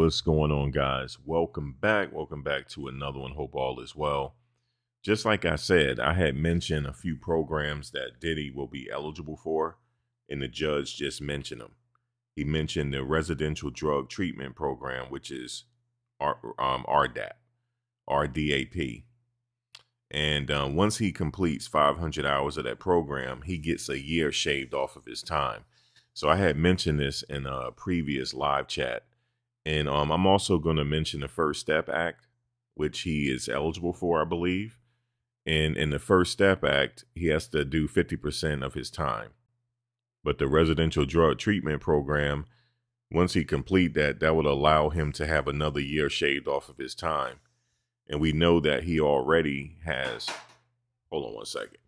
What's going on, guys? Welcome back. Welcome back to another one. Hope all is well. Just like I said, I had mentioned a few programs that Diddy will be eligible for, and the judge just mentioned them. He mentioned the Residential Drug Treatment Program, which is RDAP, RDAP. And once he completes 500 hours of that program, he gets a year shaved off of his time. So I had mentioned this in a previous live chat. And I'm also going to mention the First Step Act, which he is eligible for, I believe. And in the First Step Act, he has to do 50% of his time. But the Residential Drug Treatment Program, once he complete that, that would allow him to have another year shaved off of his time. And we know that he already has, hold on one second.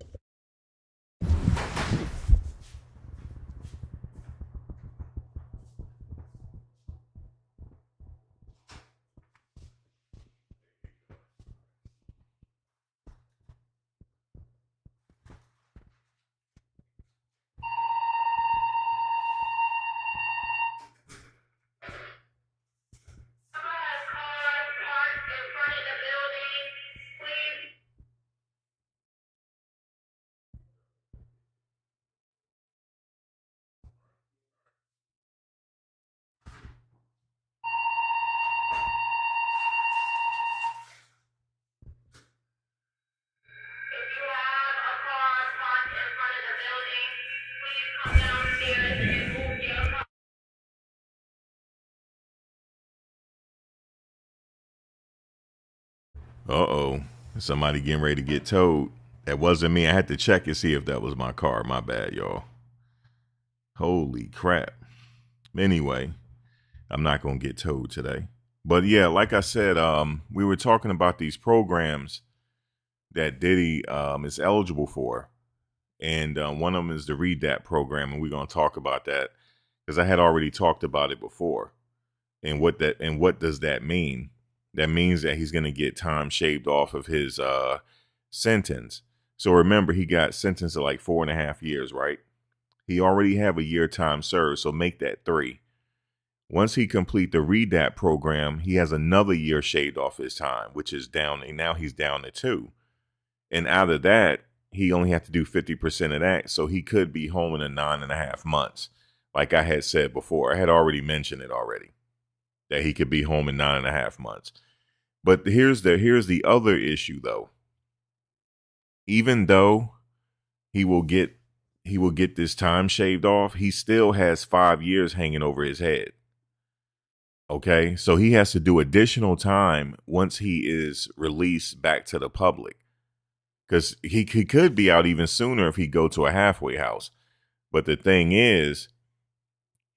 Uh-oh. Somebody getting ready to get towed. That wasn't me. I had to check and see if that was my car. My bad, y'all. Holy crap. Anyway, I'm not going to get towed today. But yeah, like I said, we were talking about these programs that Diddy is eligible for. And one of them is the REDAP program. And we're going to talk about that because I had already talked about it before. And what does that mean? That means that he's going to get time shaved off of his sentence. So remember, he got sentenced to like 4.5 years, right? He already have a year time served, so make that 3. Once he complete the REDAP program, he has another year shaved off his time, which is down, and now he's down to 2. And out of that, he only have to do 50% of that, so he could be home in 9.5 months. Like I had said before, I had already mentioned it already, that he could be home in 9.5 months. But here's the other issue, though. Even though he will get this time shaved off, he still has 5 years hanging over his head. Okay, so he has to do additional time once he is released back to the public, because he could be out even sooner if he go to a halfway house. But the thing is,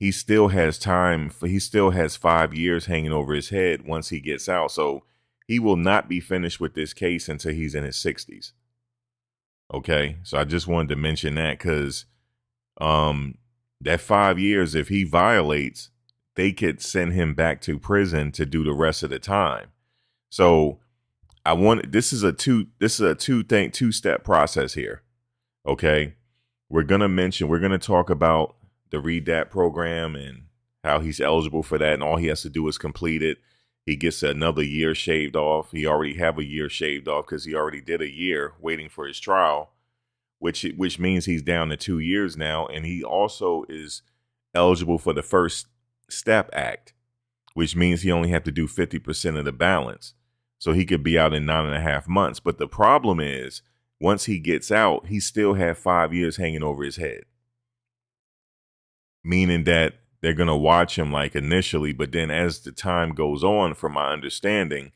he still has time. He still has 5 years hanging over his head once he gets out. So he will not be finished with this case until he's in his 60s. Okay, so I just wanted to mention that because that 5 years, if he violates, they could send him back to prison to do the rest of the time. So this is a two-step process here. Okay, we're gonna talk about the REDAP program and how he's eligible for that, and all he has to do is complete it. He gets another year shaved off. He already have a year shaved off because he already did a year waiting for his trial, which means he's down to 2 years now. And he also is eligible for the First Step Act, which means he only have to do 50% of the balance. So he could be out in 9.5 months. But the problem is, once he gets out, he still have 5 years hanging over his head, meaning that they're going to watch him like initially, but then as the time goes on, from my understanding,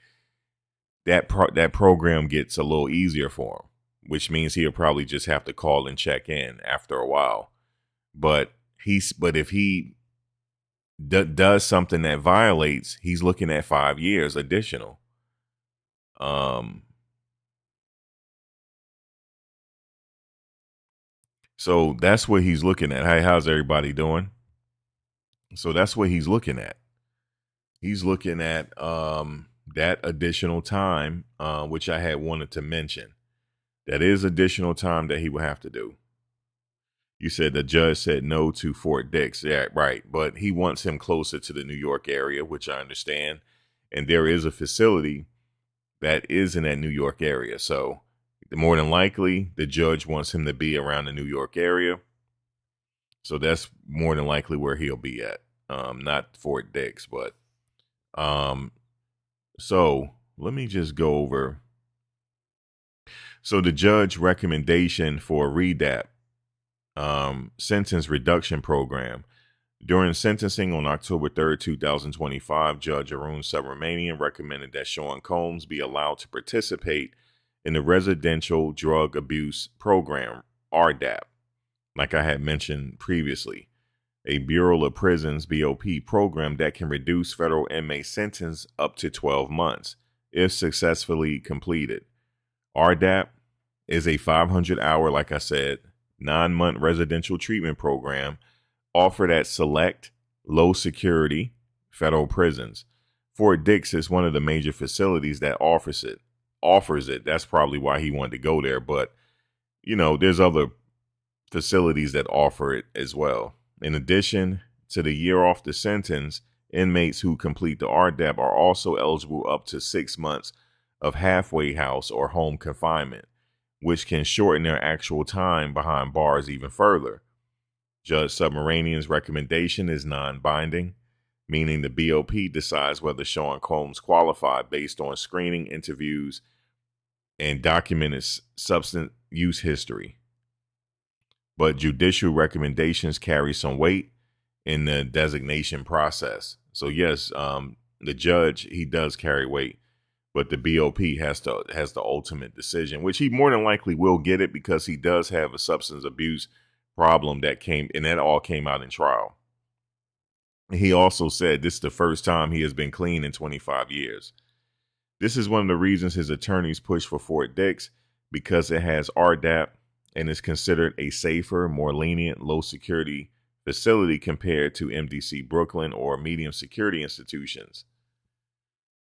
that program gets a little easier for him, which means he'll probably just have to call and check in after a while. But if he does something that violates, he's looking at 5 years additional. So that's what he's looking at. Hey, how's everybody doing? So that's what he's looking at. He's looking at that additional time, which I had wanted to mention. That is additional time that he will have to do. You said the judge said no to Fort Dix. Yeah, right. But he wants him closer to the New York area, which I understand. And there is a facility that is in that New York area. So more than likely, the judge wants him to be around the New York area. So that's more than likely where he'll be at. Not Fort Dix, but so let me just go over. So the judge recommendation for REDAP, sentence reduction program. During sentencing on October 3rd, 2025, Judge Arun Subramanian recommended that Sean Combs be allowed to participate in the Residential Drug Abuse Program, RDAP, like I had mentioned previously, a Bureau of Prisons BOP program that can reduce federal inmate sentence up to 12 months if successfully completed. RDAP is a 500-hour, like I said, 9-month residential treatment program offered at select low security federal prisons. Fort Dix is one of the major facilities that offers it. That's probably why he wanted to go there. But, there's other facilities that offer it as well. In addition to the year off the sentence, inmates who complete the RDAP are also eligible up to 6 months of halfway house or home confinement, which can shorten their actual time behind bars even further. Judge Subramanian's recommendation is non-binding, meaning the BOP decides whether Sean Combs qualified based on screening interviews and documented substance use history. But judicial recommendations carry some weight in the designation process. So yes, the judge, he does carry weight, but the BOP has the ultimate decision, which he more than likely will get it because he does have a substance abuse problem that all came out in trial. He also said this is the first time he has been clean in 25 years. This is one of the reasons his attorneys push for Fort Dix, because it has RDAP and is considered a safer, more lenient, low security facility compared to MDC Brooklyn or medium security institutions.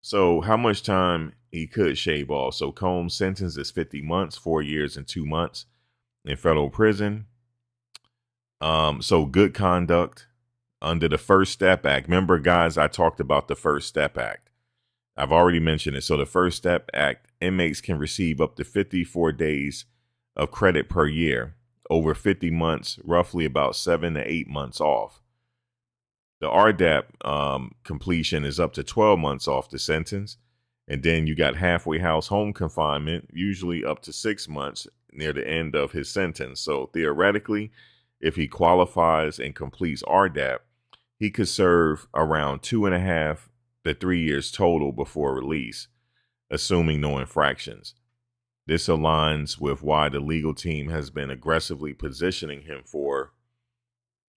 So how much time he could shave off? So Combs' sentence is 50 months, 4 years and 2 months in federal prison. So good conduct under the First Step Act. Remember, guys, I talked about the First Step Act. I've already mentioned it. So the First Step Act, inmates can receive up to 54 days of credit per year, over 50 months, roughly about 7 to 8 months off. The RDAP completion is up to 12 months off the sentence. And then you got halfway house home confinement, usually up to 6 months near the end of his sentence. So theoretically, if he qualifies and completes RDAP, he could serve around 2.5 to 3 years total before release, assuming no infractions. This aligns with why the legal team has been aggressively positioning him for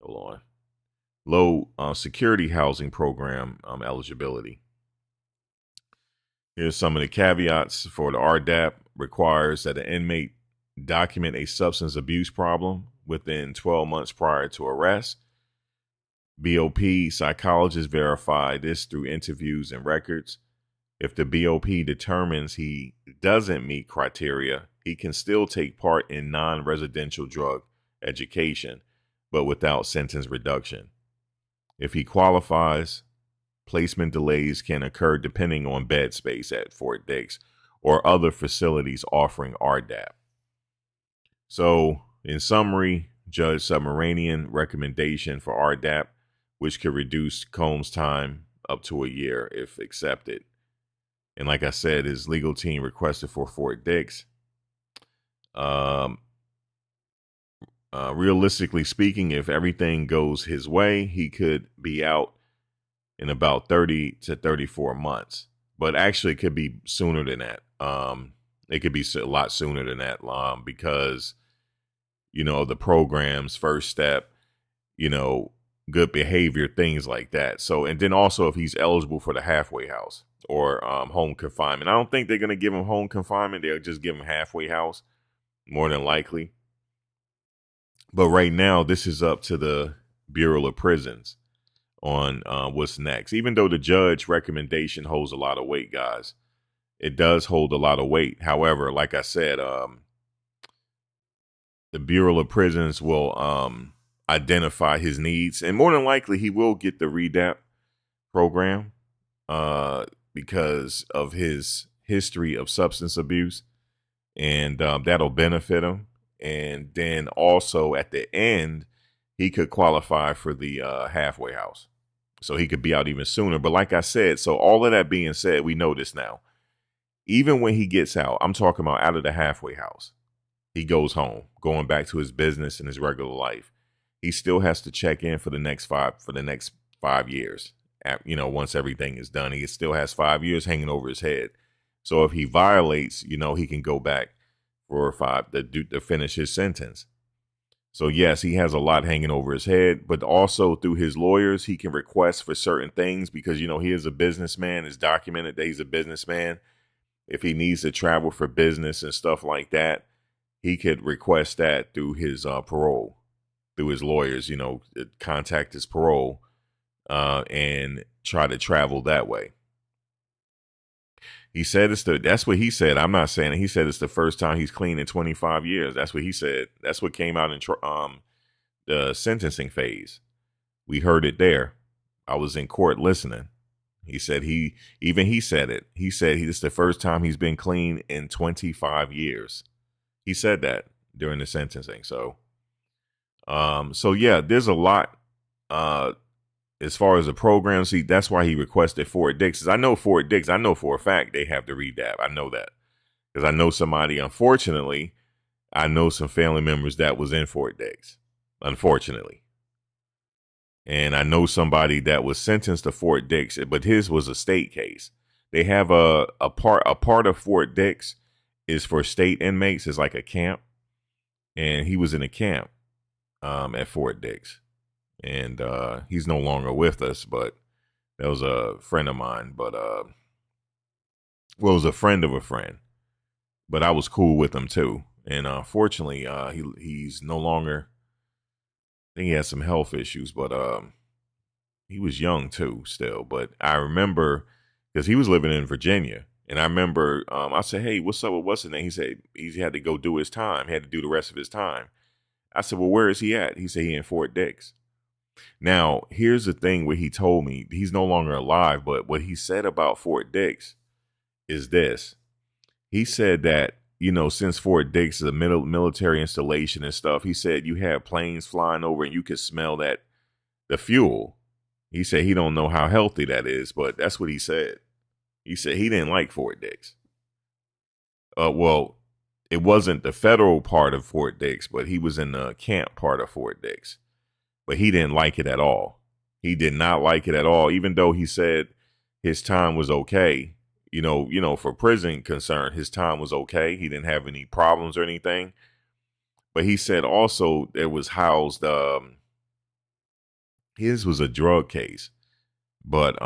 low security housing program eligibility. Here's some of the caveats for the RDAP. Requires that an inmate document a substance abuse problem within 12 months prior to arrest. BOP psychologists verify this through interviews and records. If the BOP determines he doesn't meet criteria, he can still take part in non-residential drug education, but without sentence reduction. If he qualifies, placement delays can occur depending on bed space at Fort Dix or other facilities offering RDAP. So, in summary, Judge Subramanian recommendation for RDAP, which could reduce Combs' time up to a year if accepted. And like I said, his legal team requested for Fort Dix. Realistically speaking, if everything goes his way, he could be out in about 30 to 34 months. But actually, it could be sooner than that. It could be a lot sooner than that, because, the program's First Step, good behavior, things like that. So, and then also if he's eligible for the halfway house or home confinement. I don't think they're going to give him home confinement. They'll just give him halfway house, more than likely. But right now, this is up to the Bureau of Prisons on what's next. Even though the judge recommendation holds a lot of weight, guys, it does hold a lot of weight. However, like I said, the Bureau of Prisons will identify his needs, and more than likely he will get the REDAP program because of his history of substance abuse, and that'll benefit him. And then also at the end, he could qualify for the halfway house, so he could be out even sooner. But like I said, so all of that being said, we know this now. Even when he gets out, I'm talking about out of the halfway house, he goes home, going back to his business and his regular life. He still has to check in for the next 5 years. Once everything is done, he still has 5 years hanging over his head. So if he violates, he can go back for 5 to finish his sentence. So yes, he has a lot hanging over his head, but also through his lawyers, he can request for certain things because, he is a businessman. It's documented that he's a businessman. If he needs to travel for business and stuff like that, he could request that through his parole, through his lawyers, contact his parole and try to travel that way. He said that's what he said. I'm not saying it. He said it's the first time he's clean in 25 years. That's what he said. That's what came out in the sentencing phase. We heard it there. I was in court listening. He said he said it. He said it's the first time he's been clean in 25 years. He said that during the sentencing. So yeah, there's a lot as far as the program. See, that's why he requested Fort Dix. I know Fort Dix. I know for a fact they have the REDAP. I know that because I know somebody. Unfortunately, I know some family members that was in Fort Dix. Unfortunately. And I know somebody that was sentenced to Fort Dix, but his was a state case. They have a part of Fort Dix is for state inmates. It's like a camp, and he was in a camp at Fort Dix, and he's no longer with us. But that was a friend of mine. But it was a friend of a friend. But I was cool with him too. And fortunately, he's no longer. I think he had some health issues, but he was young too still. But I remember because he was living in Virginia, and I remember I said, "Hey, what's up with what's his name?" He said he had to go do his time. He had to do the rest of his time. I said, "Well, where is he at?" He said he in Fort Dix. Now, here's the thing where he told me he's no longer alive, but what he said about Fort Dix is this. He said that since Fort Dix is a military installation and stuff, he said you have planes flying over and you could smell the fuel. He said he don't know how healthy that is, but that's what he said. He said he didn't like Fort Dix. Well, it wasn't the federal part of Fort Dix, but he was in the camp part of Fort Dix. But he didn't like it at all. He did not like it at all, even though he said his time was okay. For prison concern, his time was okay. He didn't have any problems or anything. But he said also there was housed, his was a drug case, but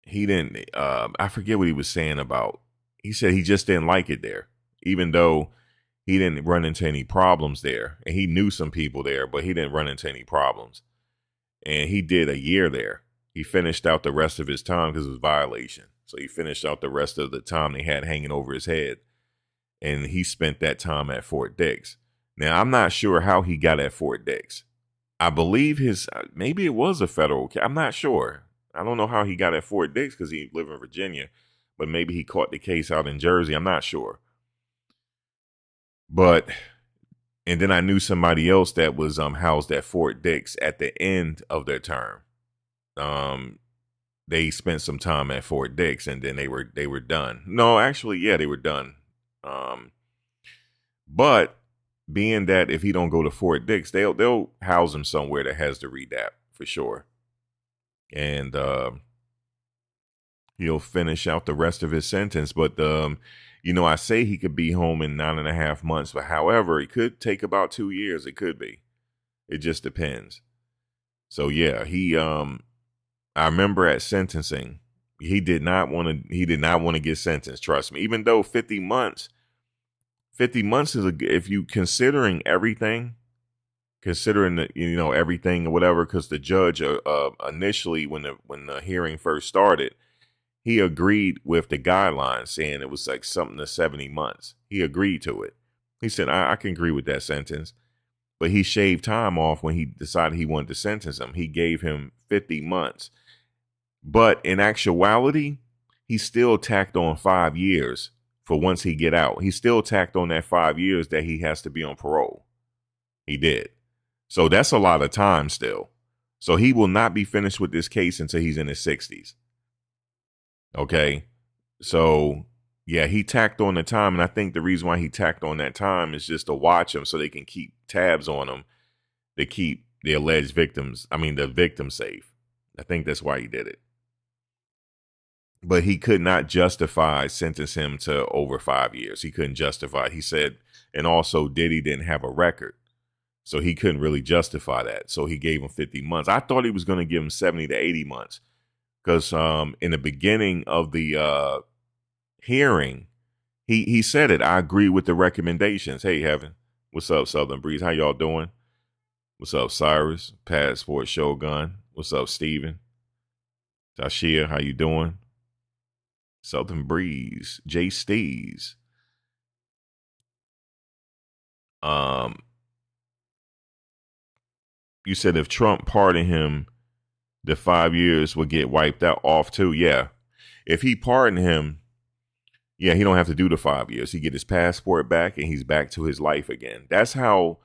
he didn't, I forget what he was saying about, he said he just didn't like it there, even though he didn't run into any problems there. And he knew some people there, but he didn't run into any problems. And he did a year there. He finished out the rest of his time because it was violation. So he finished out the rest of the time they had hanging over his head. And he spent that time at Fort Dix. Now, I'm not sure how he got at Fort Dix. I believe maybe it was a federal. I'm not sure. I don't know how he got at Fort Dix because he lived in Virginia. But maybe he caught the case out in Jersey. I'm not sure. And then I knew somebody else that was housed at Fort Dix at the end of their term. They spent some time at Fort Dix and then they were done. No, actually, yeah, they were done. But being that if he don't go to Fort Dix, they'll house him somewhere that has the REDAP for sure. And he'll finish out the rest of his sentence. But I say he could be home in 9.5 months, but however, it could take about 2 years. It could be. It just depends. So yeah, I remember at sentencing, he did not want to get sentenced. Trust me, even though 50 months is if you considering everything, everything or whatever, because the judge initially when the hearing first started, he agreed with the guidelines saying it was like something to 70 months. He agreed to it. He said, I can agree with that sentence. But he shaved time off when he decided he wanted to sentence him. He gave him 50 months. But in actuality, he still tacked on 5 years for once he get out. He still tacked on that 5 years that he has to be on parole. He did. So that's a lot of time still. So he will not be finished with this case until he's in his 60s. Okay. So yeah, he tacked on the time. And I think the reason why he tacked on that time is just to watch him so they can keep tabs on him to keep the alleged the victim safe. I think that's why he did it. But he could not sentence him to over 5 years. He couldn't justify it. He said, and also Diddy didn't have a record. So he couldn't really justify that. So he gave him 50 months. I thought he was going to give him 70 to 80 months. Because in the beginning of the hearing, he said it. I agree with the recommendations. Hey, Heaven. What's up, Southern Breeze? How y'all doing? What's up, Cyrus? Passport Shogun. What's up, Steven? Tashia, how you doing? Southern Breeze. Jay Stees. You said if Trump pardoned him, the 5 years would get wiped out off too. Yeah. If he pardoned him, yeah, he don't have to do the 5 years. He get his passport back and he's back to his life again. That's how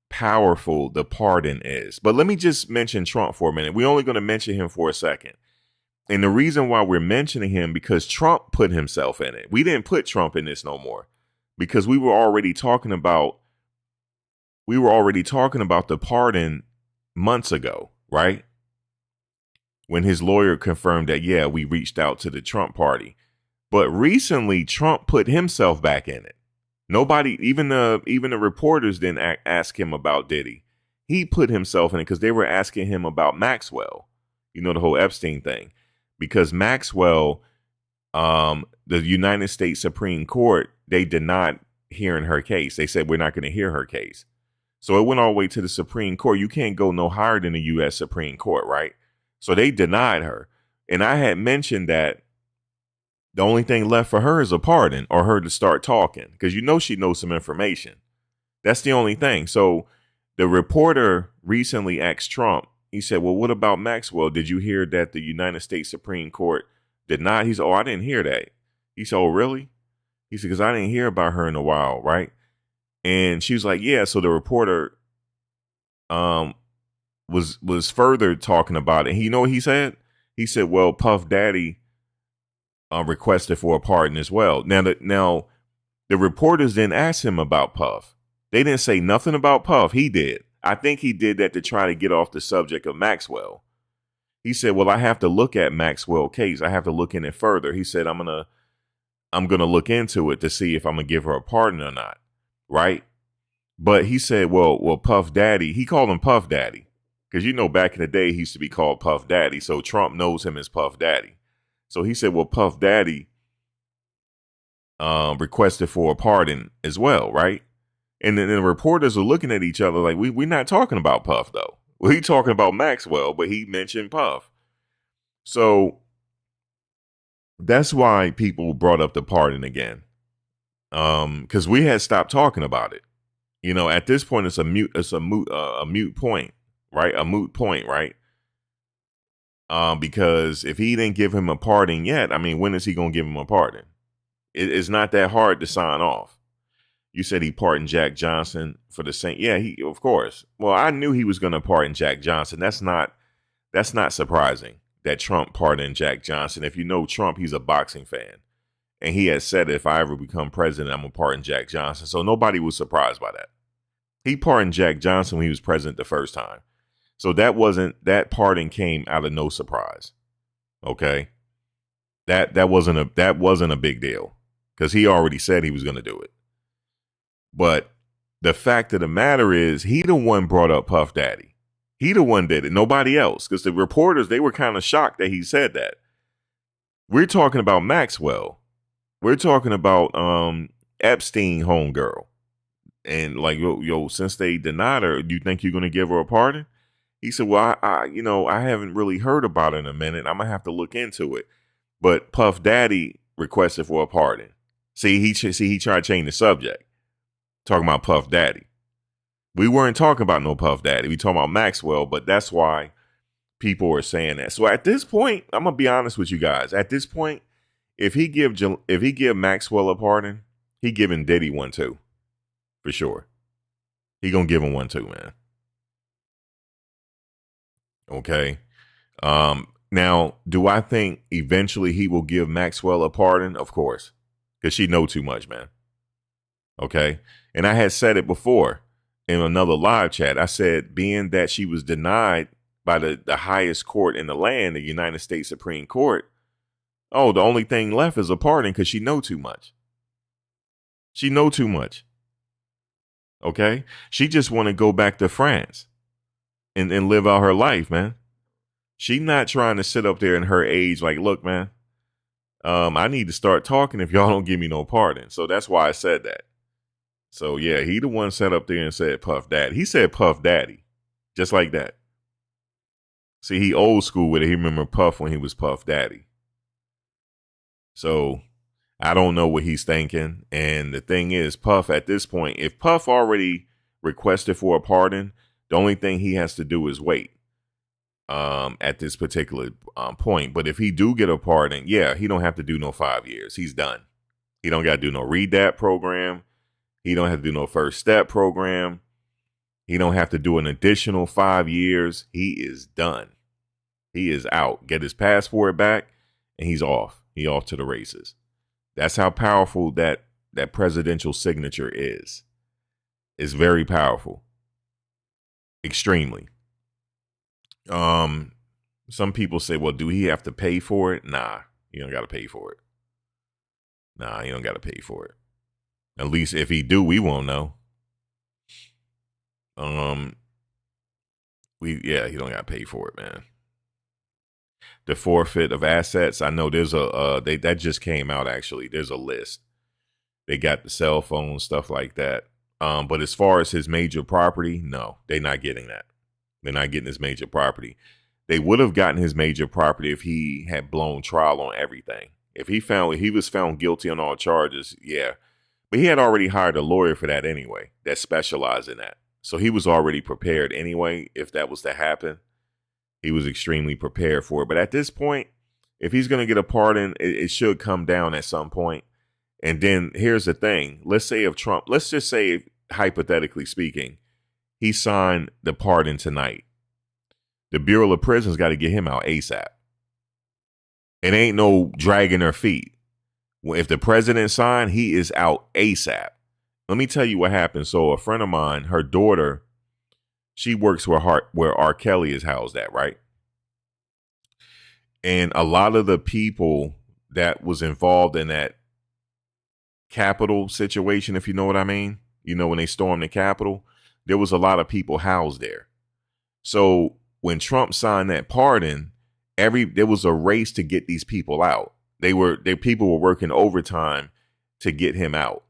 powerful the pardon is. But let me just mention Trump for a minute. We're only going to mention him for a second. And the reason why we're mentioning him, because Trump put himself in it. We didn't put Trump in this no more because we were already talking about the pardon months ago, right? When his lawyer confirmed that, yeah, we reached out to the Trump party. But recently, Trump put himself back in it. Nobody, even the reporters didn't ask him about Diddy. He put himself in it because they were asking him about Maxwell. You know, the whole Epstein thing. Because Maxwell, the United States Supreme Court, they denied hearing her case. They said, we're not going to hear her case. So it went all the way to the Supreme Court. You can't go no higher than the U.S. Supreme Court, right? So they denied her. And I had mentioned that the only thing left for her is a pardon or her to start talking because you know she knows some information. That's the only thing. So the reporter recently asked Trump, he said, well, what about Maxwell? Did you hear that the United States Supreme Court did not? He said, oh, I didn't hear that. He said, oh, really? He said, because I didn't hear about her in a while, right? And she was like, yeah. So the reporter was further talking about it. And you know what he said? He said, well, Puff Daddy requested for a pardon as well. Now the reporters didn't ask him about Puff. They didn't say nothing about Puff. He did. I think he did that to try to get off the subject of Maxwell. He said, well, I have to look at Maxwell's case. I have to look in it further. He said, I'm gonna look into it to see if I'm gonna give her a pardon or not. Right? But he said, well, Puff Daddy, he called him Puff Daddy. Because you know, back in the day, he used to be called Puff Daddy. So Trump knows him as Puff Daddy. So he said, well, Puff Daddy requested for a pardon as well, right? And then the reporters are looking at each other like, we're not talking about Puff, though. We're talking about Maxwell, but he mentioned Puff. So that's why people brought up the pardon again. Because we had stopped talking about it. You know, at this point, it's a moot point, right? A moot point, right? Because if he didn't give him a pardon yet, I mean, when is he going to give him a pardon? It's not that hard to sign off. You said he pardoned Jack Johnson for the same. Yeah, of course. Well, I knew he was going to pardon Jack Johnson. That's not surprising that Trump pardoned Jack Johnson. If you know Trump, he's a boxing fan. And he has said, if I ever become president, I'm going to pardon Jack Johnson. So nobody was surprised by that. He pardoned Jack Johnson when he was president the first time. So that pardon came out of no surprise. Okay. That wasn't a big deal because he already said he was going to do it. But the fact of the matter is he the one brought up Puff Daddy. He the one did it. Nobody else. Because the reporters, they were kind of shocked that he said that. We're talking about Maxwell. We're talking about Epstein homegirl. And like, yo, since they denied her, do you think you're going to give her a pardon? He said, well, I haven't really heard about it in a minute. I'm going to have to look into it. But Puff Daddy requested for a pardon. He tried to change the subject, talking about Puff Daddy. We weren't talking about no Puff Daddy. We talking about Maxwell, but that's why people are saying that. So at this point, I'm gonna be honest with you guys. At this point, if he give Maxwell a pardon, he giving Diddy one too, for sure. He gonna give him one too, man. Okay. Now, do I think eventually he will give Maxwell a pardon? Of course, because she know too much, man. Okay. And I had said it before in another live chat. I said, being that she was denied by the highest court in the land, the United States Supreme Court, oh, the only thing left is a pardon because she know too much. She know too much. Okay. She just want to go back to France and live out her life, man. She not trying to sit up there in her age like, look, man, I need to start talking if y'all don't give me no pardon. So that's why I said that. So, yeah, he the one sat up there and said Puff Daddy. He said Puff Daddy, just like that. See, he old school with it. He remember Puff when he was Puff Daddy. So I don't know what he's thinking. And the thing is, Puff at this point, if Puff already requested for a pardon, the only thing he has to do is wait. At this particular point. But if he do get a pardon, yeah, he don't have to do no 5 years. He's done. He don't got to do no read that program. He don't have to do no first step program. He don't have to do an additional 5 years. He is done. He is out. Get his passport back and he's off. He off to the races. That's how powerful that presidential signature is. It's very powerful. Extremely. Some people say, well, do he have to pay for it? Nah, you don't got to pay for it. Nah, you don't got to pay for it. At least if he do, we won't know. He don't got to pay for it, man. The forfeit of assets. I know there's that just came out actually. There's a list. They got the cell phone, stuff like that. But as far as his major property, no, they're not getting that. They're not getting his major property. They would have gotten his major property if he had blown trial on everything. If he was found guilty on all charges, yeah. But he had already hired a lawyer for that anyway, that specialized in that. So he was already prepared anyway. If that was to happen, he was extremely prepared for it. But at this point, if he's going to get a pardon, it should come down at some point. And then here's the thing. Let's just say, hypothetically speaking, he signed the pardon tonight. The Bureau of Prisons got to get him out ASAP. It ain't no dragging their feet. If the president signed, he is out ASAP. Let me tell you what happened. So a friend of mine, her daughter, she works where R. Kelly is housed at, right? And a lot of the people that was involved in that Capitol situation, if you know what I mean, when they stormed the Capitol, there was a lot of people housed there. So when Trump signed that pardon, there was a race to get these people out. People were working overtime to get him out.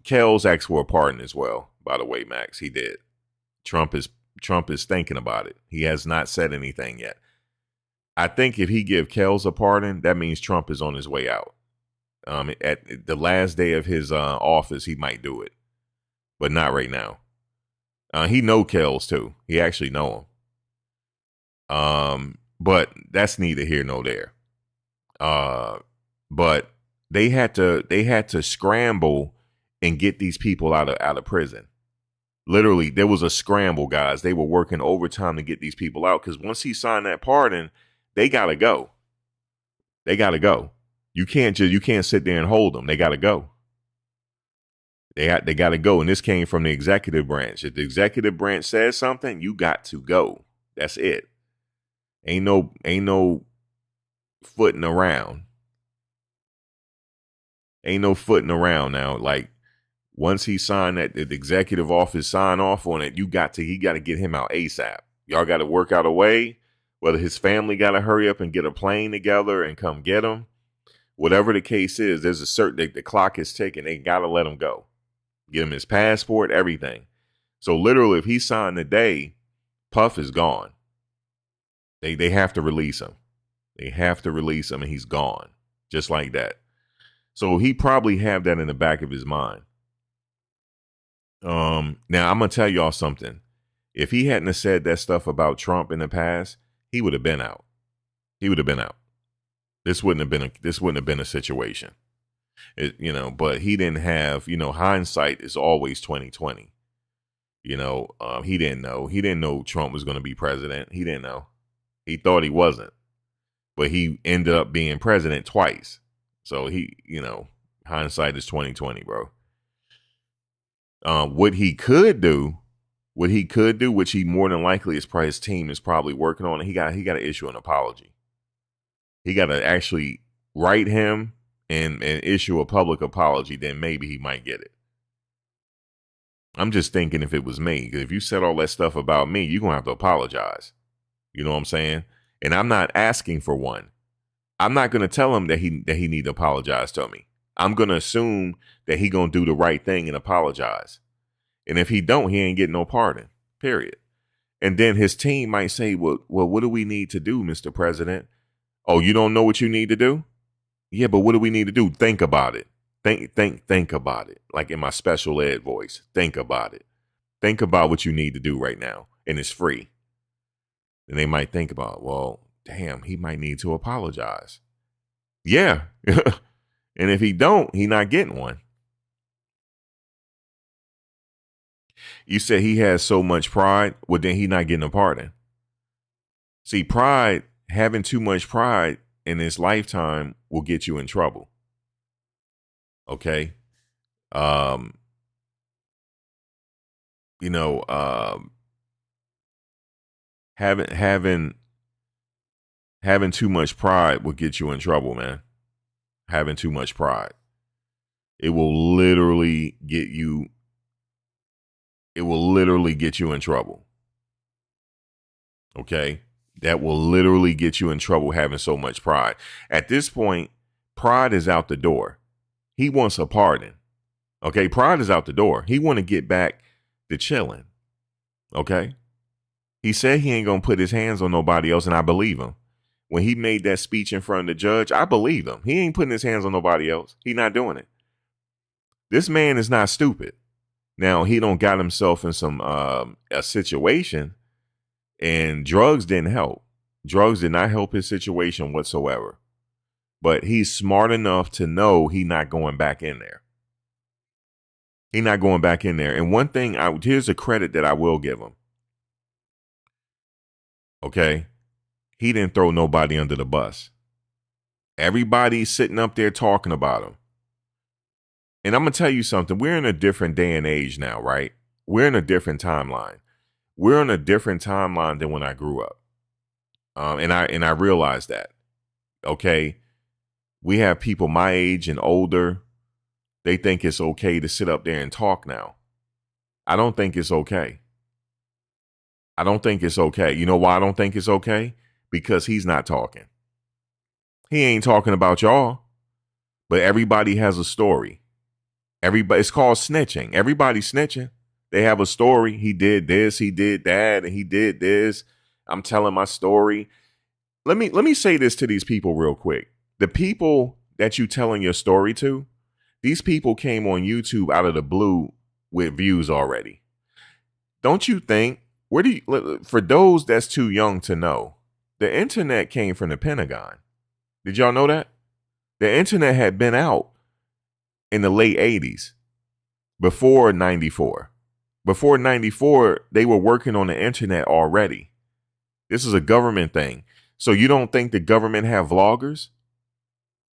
Kells asked for a pardon as well, by the way, Max. He did. Trump is thinking about it. He has not said anything yet. I think if he give Kells a pardon, that means Trump is on his way out. At the last day of his office, he might do it, but not right now. He know Kells too. He actually know him. But that's neither here nor there. But they had to scramble and get these people out of prison. Literally, there was a scramble, guys. They were working overtime to get these people out because once he signed that pardon, they gotta go. They gotta go. You can't sit there and hold them. They gotta go. They got to go. And this came from the executive branch. If the executive branch says something, you got to go. That's it. Ain't no footing around. Ain't no footing around now. Like once he signed that, the executive office sign off on it, he got to get him out ASAP. Y'all got to work out a way, whether his family got to hurry up and get a plane together and come get him. Whatever the case is, there's the clock is ticking. They got to let him go. Get him his passport, everything. So literally, if he signed today, Puff is gone. They have to release him. They have to release him, and he's gone. Just like that. So he probably have that in the back of his mind. Now I'm gonna tell y'all something. If he hadn't have said that stuff about Trump in the past, he would have been out. He would have been out. This wouldn't have been a situation. But he didn't have, hindsight is always 2020. He didn't know. He didn't know Trump was going to be president. He didn't know. He thought he wasn't. But he ended up being president twice. So hindsight is 2020, bro. What he could do, which he more than likely is probably his team is probably working on, he got to issue an apology. He got to actually write him and issue a public apology. Then maybe he might get it. I'm just thinking if it was me, because if you said all that stuff about me, you're gonna have to apologize. You know what I'm saying? And I'm not asking for one. I'm not gonna tell him that he need to apologize to me. I'm gonna assume that he gonna do the right thing and apologize. And if he don't, he ain't getting no pardon. Period. And then his team might say, well, what do we need to do, Mr. President? Oh, you don't know what you need to do? Yeah, but what do we need to do? Think about it. Think about it. Like in my special ed voice. Think about it. Think about what you need to do right now. And it's free. And they might think about, well, damn, he might need to apologize. Yeah. And if he don't, he not getting one. You said he has so much pride. Well, then he not getting a pardon. See, pride, having too much pride in his lifetime will get you in trouble. Okay. Having too much pride will get you in trouble, man. Having too much pride. It will literally get you in trouble. Okay? That will literally get you in trouble having so much pride. At this point, pride is out the door. He wants a pardon. Okay? Pride is out the door. He want to get back to chilling. Okay? He said he ain't going to put his hands on nobody else, and I believe him. When he made that speech in front of the judge, I believe him. He ain't putting his hands on nobody else. He not doing it. This man is not stupid. Now, he don't got himself in some a situation, and drugs didn't help. Drugs did not help his situation whatsoever. But he's smart enough to know he's not going back in there. He's not going back in there. And one thing, here's a credit that I will give him. Okay? He didn't throw nobody under the bus. Everybody's sitting up there talking about him. And I'm going to tell you something. We're in a different day and age now, right? We're in a different timeline. We're on a different timeline than when I grew up. And I realized that. Okay? We have people my age and older. They think it's okay to sit up there and talk now. I don't think it's okay. I don't think it's okay. You know why I don't think it's okay? Because he's not talking. He ain't talking about y'all. But everybody has a story. It's called snitching. Everybody's snitching. They have a story. He did this, he did that, and he did this. I'm telling my story. Let me say this to these people real quick. The people that you telling your story to, these people came on YouTube out of the blue with views already. Don't you think, for those that's too young to know, the internet came from the Pentagon. Did y'all know that? The internet had been out in the late 80s, before 94. Before 94, they were working on the internet already. This is a government thing. So you don't think the government have vloggers?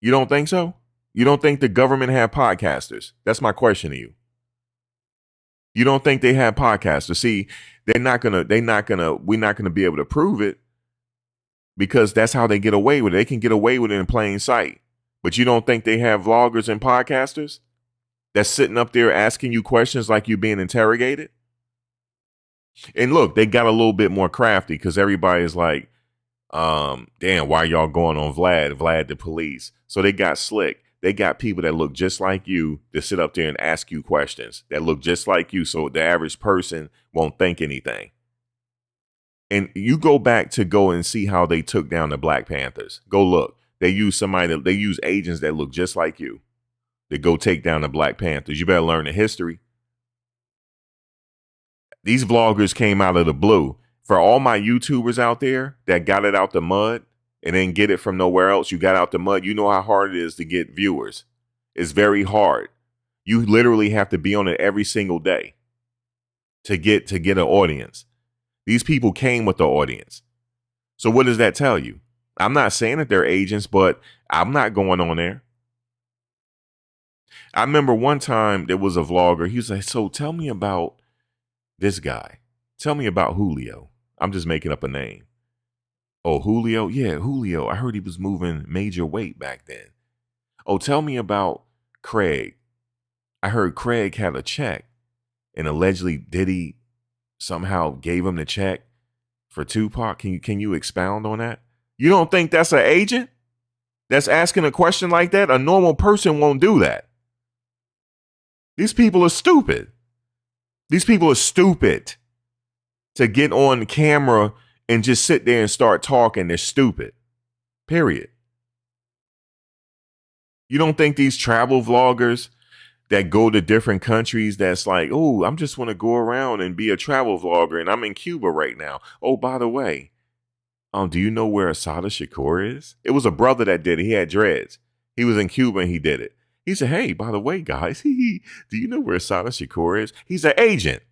You don't think so? You don't think the government have podcasters? That's my question to you. You don't think they have podcasters? See, we're not gonna be able to prove it because that's how they get away with it. They can get away with it in plain sight. But you don't think they have vloggers and podcasters that's sitting up there asking you questions like you're being interrogated? And look, they got a little bit more crafty because everybody's like, damn, why y'all going on Vlad the police? So they got slick. They got people that look just like you to sit up there and ask you questions that look just like you. So the average person won't think anything. And you go back to go and see how they took down the Black Panthers. Go look. They use agents that look just like you. to go take down the Black Panthers. You better learn the history. These vloggers came out of the blue. For all my YouTubers out there that got it out the mud and didn't get it from nowhere else, you got out the mud. You know how hard it is to get viewers. It's very hard. You literally have to be on it every single day to get an audience. These people came with the audience. So what does that tell you? I'm not saying that they're agents, but I'm not going on there. I remember one time there was a vlogger. He was like, so tell me about this guy. Tell me about Julio. I'm just making up a name. Oh, Julio? Yeah, Julio. I heard he was moving major weight back then. Oh, tell me about Craig. I heard Craig had a check and allegedly Diddy somehow gave him the check for Tupac. Can you expound on that? You don't think that's an agent that's asking a question like that? A normal person won't do that. These people are stupid. These people are stupid to get on camera and just sit there and start talking. They're stupid. Period. You don't think these travel vloggers that go to different countries that's like, oh, I'm just want to go around and be a travel vlogger and I'm in Cuba right now. Oh, by the way, do you know where Asada Shakur is? It was a brother that did it. He had dreads. He was in Cuba and he did it. He said, hey, by the way, guys, do you know where Asada Shakur is? He's an agent.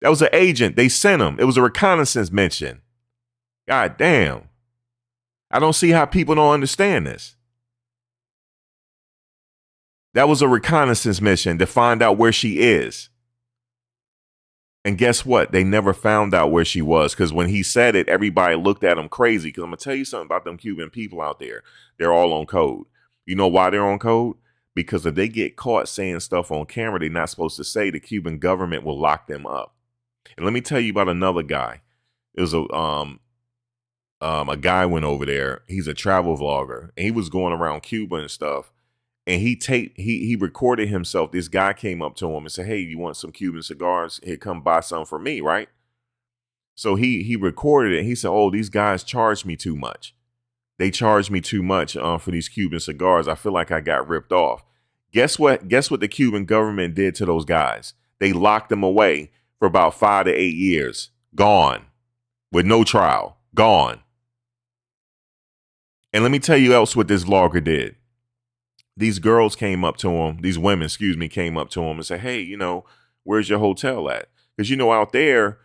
That was an agent. They sent him. It was a reconnaissance mission. God damn. I don't see how people don't understand this. That was a reconnaissance mission to find out where she is. And guess what? They never found out where she was because when he said it, everybody looked at him crazy. Because I'm going to tell you something about them Cuban people out there. They're all on code. You know why they're on code? Because if they get caught saying stuff on camera they're not supposed to say, the Cuban government will lock them up. And let me tell you about another guy. It was a guy went over there. He's a travel vlogger. And he was going around Cuba and stuff. And he recorded himself. This guy came up to him and said, hey, you want some Cuban cigars? Here, come buy some for me, right? So he recorded it. And he said, oh, these guys charged me too much. They charged me too much for these Cuban cigars. I feel like I got ripped off. Guess what? Guess what the Cuban government did to those guys? They locked them away for about 5 to 8 years. Gone. With no trial. Gone. And let me tell you else what this vlogger did. These girls came up to him. These women, came up to him and said, hey, where's your hotel at? Because, out there,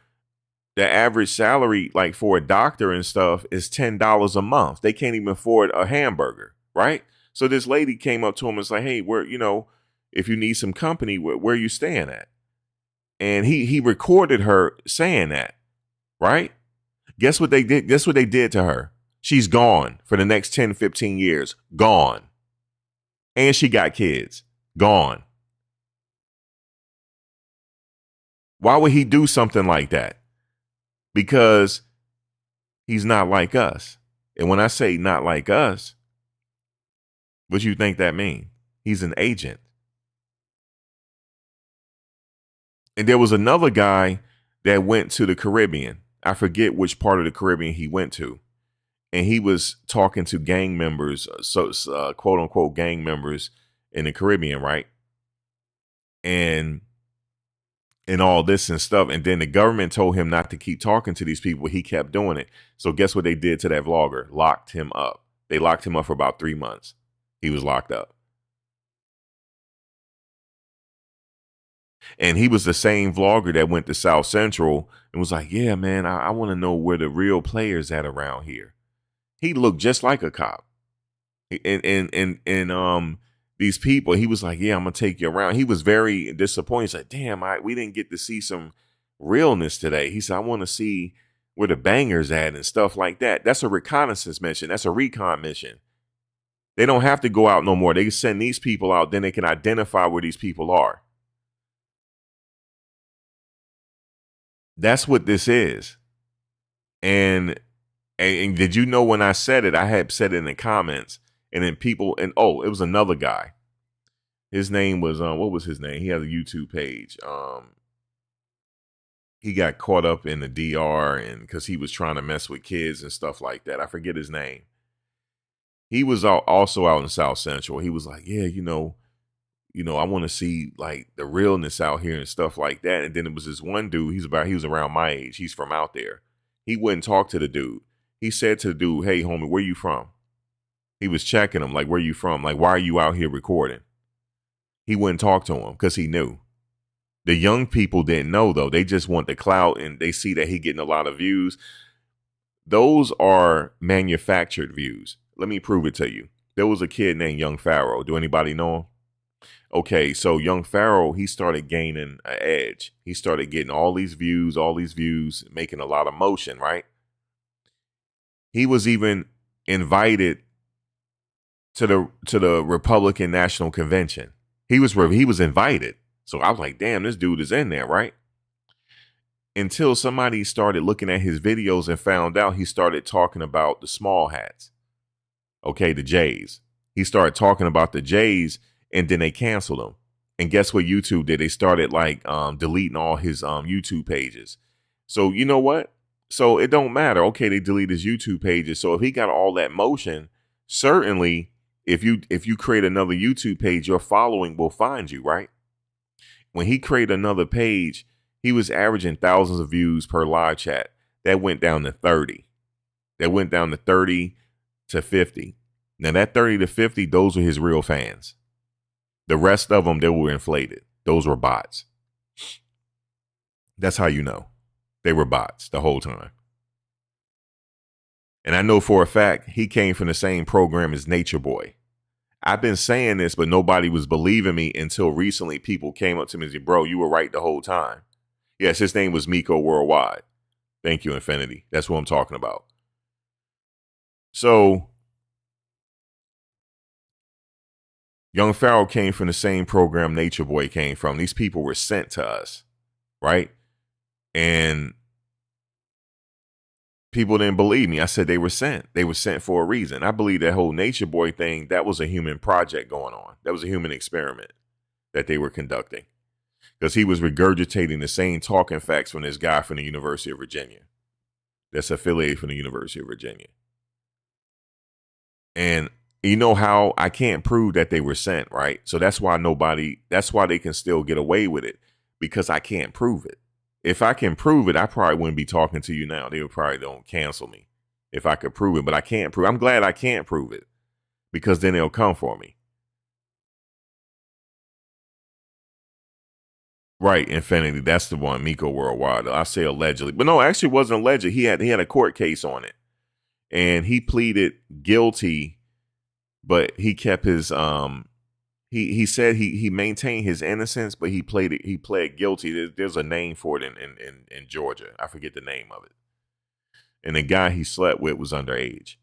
the average salary, like for a doctor and stuff, is $10 a month. They can't even afford a hamburger, right? So this lady came up to him and was like, hey, where, if you need some company, where are you staying at? And he recorded her saying that, right? Guess what they did? Guess what they did to her? She's gone for the next 10, 15 years. Gone. And she got kids. Gone. Why would he do something like that? Because he's not like us. And when I say not like us, what do you think that means? He's an agent. And there was another guy that went to the Caribbean. I forget which part of the Caribbean he went to. And he was talking to gang members, quote unquote gang members in the Caribbean, right? And all this and stuff. And then the government told him not to keep talking to these people. He kept doing it. So guess what they did to that vlogger? Locked him up. They locked him up for about 3 months. He was locked up. And he was the same vlogger that went to South Central and was like, yeah, man, I want to know where the real players at around here. He looked just like a cop. And these people, he was like, yeah, I'm going to take you around. He was very disappointed. He's like, damn, we didn't get to see some realness today. He said, I want to see where the bangers at and stuff like that. That's a reconnaissance mission. That's a recon mission. They don't have to go out no more. They can send these people out. Then they can identify where these people are. That's what this is. And did you know when I said it, I had said it in the comments and then people, and it was another guy. His name was, what was his name? He has a YouTube page. He got caught up in the DR and because he was trying to mess with kids and stuff like that. I forget his name. He was also out in South Central. He was like, yeah, I want to see like the realness out here and stuff like that. And then it was this one dude, he was around my age. He's from out there. He wouldn't talk to the dude. He said to the dude, "Hey, homie, where you from?" He was checking him, like, "Where you from? Like, why are you out here recording?" He wouldn't talk to him because he knew. The young people didn't know, though. They just want the clout, and they see that he getting a lot of views. Those are manufactured views. Let me prove it to you. There was a kid named Young Pharaoh. Do anybody know him? Okay, so Young Pharaoh, he started gaining an edge. He started getting all these views, making a lot of motion, right? He was even invited to the Republican National Convention. He was invited. So I was like, damn, this dude is in there, right? Until somebody started looking at his videos and found out he started talking about the small hats. Okay, the Jays. He started talking about the Jays, and then they canceled him. And guess what YouTube did? They started like deleting all his YouTube pages. So you know what? So it don't matter. Okay, they delete his YouTube pages. So if he got all that motion, certainly if you create another YouTube page, your following will find you, right? When he created another page, he was averaging thousands of views per live chat. That went down to 30. That went down to 30 to 50. Now that 30 to 50, those were his real fans. The rest of them, they were inflated. Those were bots. That's how you know. They were bots the whole time. And I know for a fact he came from the same program as Nature Boy. I've been saying this, but nobody was believing me until recently. People came up to me and said, "Bro, you were right the whole time." Yes, his name was Miko Worldwide. Thank you, Infinity. That's what I'm talking about. So Young Pharaoh came from the same program Nature Boy came from. These people were sent to us, right? And people didn't believe me. I said they were sent. They were sent for a reason. I believe that whole Nature Boy thing, that was a human project going on. That was a human experiment that they were conducting. Because he was regurgitating the same talking facts from this guy from the University of Virginia that's affiliated from the University of Virginia. And you know how I can't prove that they were sent, right? So that's why they can still get away with it, because I can't prove it. If I can prove it, I probably wouldn't be talking to you now. They would probably don't cancel me if I could prove it, but I can't prove it. I'm glad I can't prove it, because then they'll come for me. Right, Infinity. That's the one, Miko Worldwide. I say allegedly, but no, actually it wasn't alleged. He had a court case on it, and he pleaded guilty, but he kept his he said he maintained his innocence, but he pled guilty. There's a name for it in Georgia. I forget the name of it. And the guy he slept with was underage.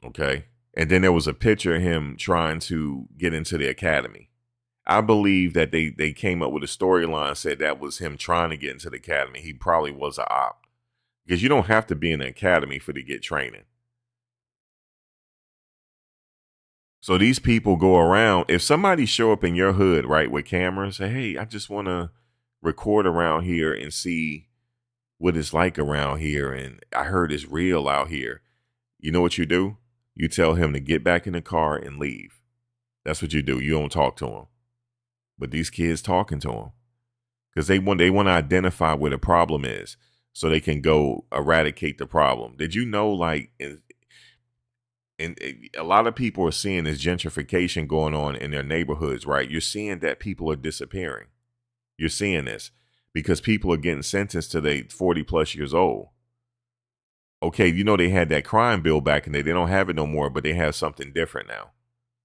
Okay, and then there was a picture of him trying to get into the academy. I believe that they came up with a storyline, said that was him trying to get into the academy. He probably was an op, because you don't have to be in the academy to get training. So these people go around. If somebody show up in your hood, right, with cameras, say, "Hey, I just want to record around here and see what it's like around here, and I heard it's real out here." You know what you do? You tell him to get back in the car and leave. That's what you do. You don't talk to him. But these kids talking to him, because they want to identify where the problem is so they can go eradicate the problem. Did you know, like, and a lot of people are seeing this gentrification going on in their neighborhoods, right? You're seeing that people are disappearing. You're seeing this because people are getting sentenced to they 40 plus years old. Okay, you know, they had that crime bill back in the day. They don't have it no more, but they have something different now.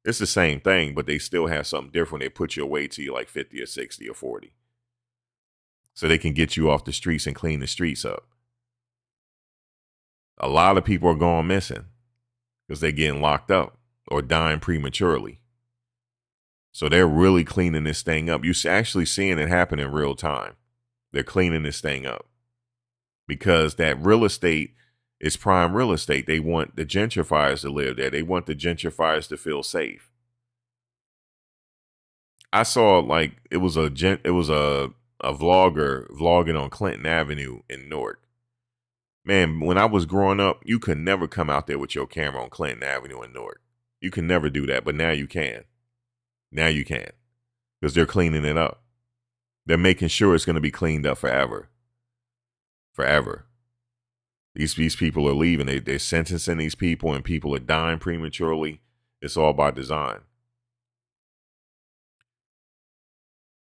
It's the same thing, but they still have something different. They put you away till you're like 50 or 60 or 40. So they can get you off the streets and clean the streets up. A lot of people are going missing because they're getting locked up or dying prematurely. So they're really cleaning this thing up. You're actually seeing it happen in real time. They're cleaning this thing up because that real estate is prime real estate. They want the gentrifiers to live there. They want the gentrifiers to feel safe. I saw like it was a vlogger vlogging on Clinton Avenue in Newark. Man, when I was growing up, you could never come out there with your camera on Clinton Avenue in Newark. You can never do that, but now you can. Now you can. because they're cleaning it up. They're making sure it's going to be cleaned up forever. Forever. These people are leaving. They're sentencing these people, and people are dying prematurely. It's all by design.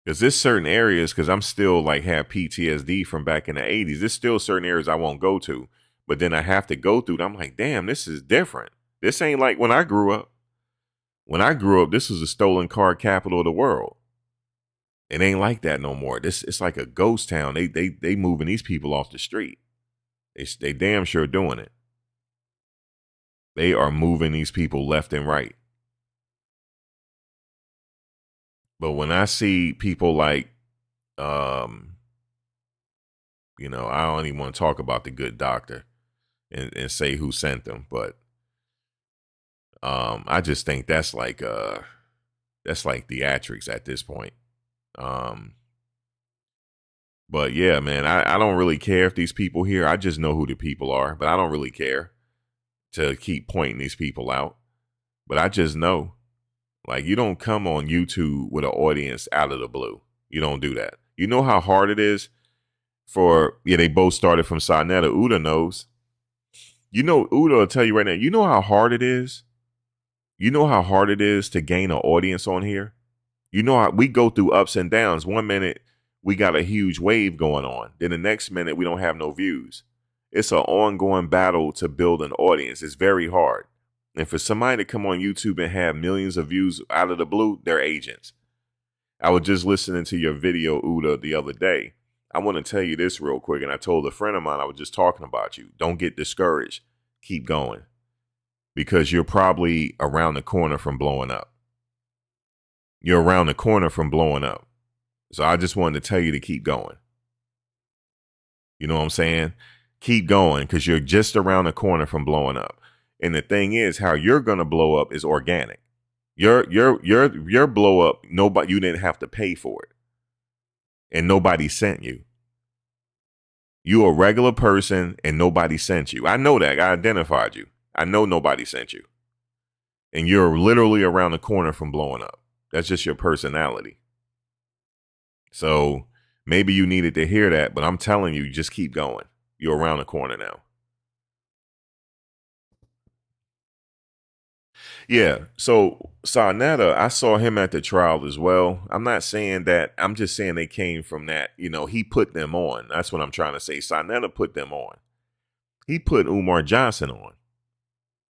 Because there's certain areas, because I'm still like have PTSD from back in the 80s. There's still certain areas I won't go to. But then I have to go through. I'm like, damn, this is different. This ain't like when I grew up. When I grew up, this was the stolen car capital of the world. It ain't like that no more. It's like a ghost town. They moving these people off the street. They damn sure doing it. They are moving these people left and right. But when I see people like, I don't even want to talk about the good doctor and say who sent them, but I just think that's like theatrics at this point. But yeah, man, I don't really care if these people here. I just know who the people are, but I don't really care to keep pointing these people out. But I just know, like, you don't come on YouTube with an audience out of the blue. You don't do that. You know how hard it is they both started from Sarnetta. Uda knows. Uda will tell you right now, you know how hard it is? You know how hard it is to gain an audience on here? You know how we go through ups and downs. 1 minute, we got a huge wave going on. Then the next minute, we don't have no views. It's an ongoing battle to build an audience. It's very hard. And for somebody to come on YouTube and have millions of views out of the blue, they're agents. I was just listening to your video, Uda, the other day. I want to tell you this real quick. And I told a friend of mine, I was just talking about you. Don't get discouraged. Keep going. Because you're probably around the corner from blowing up. You're around the corner from blowing up. So I just wanted to tell you to keep going. You know what I'm saying? Keep going, because you're just around the corner from blowing up. And the thing is, how you're gonna blow up is organic. Your blow up, you didn't have to pay for it. And nobody sent you. You a regular person and nobody sent you. I know that. I identified you. I know nobody sent you. And you're literally around the corner from blowing up. That's just your personality. So maybe you needed to hear that, but I'm telling you, just keep going. You're around the corner now. Yeah. So Sarnetta, I saw him at the trial as well. I'm not saying that. I'm just saying they came from that. He put them on. That's what I'm trying to say. Sarnetta put them on. He put Umar Johnson on.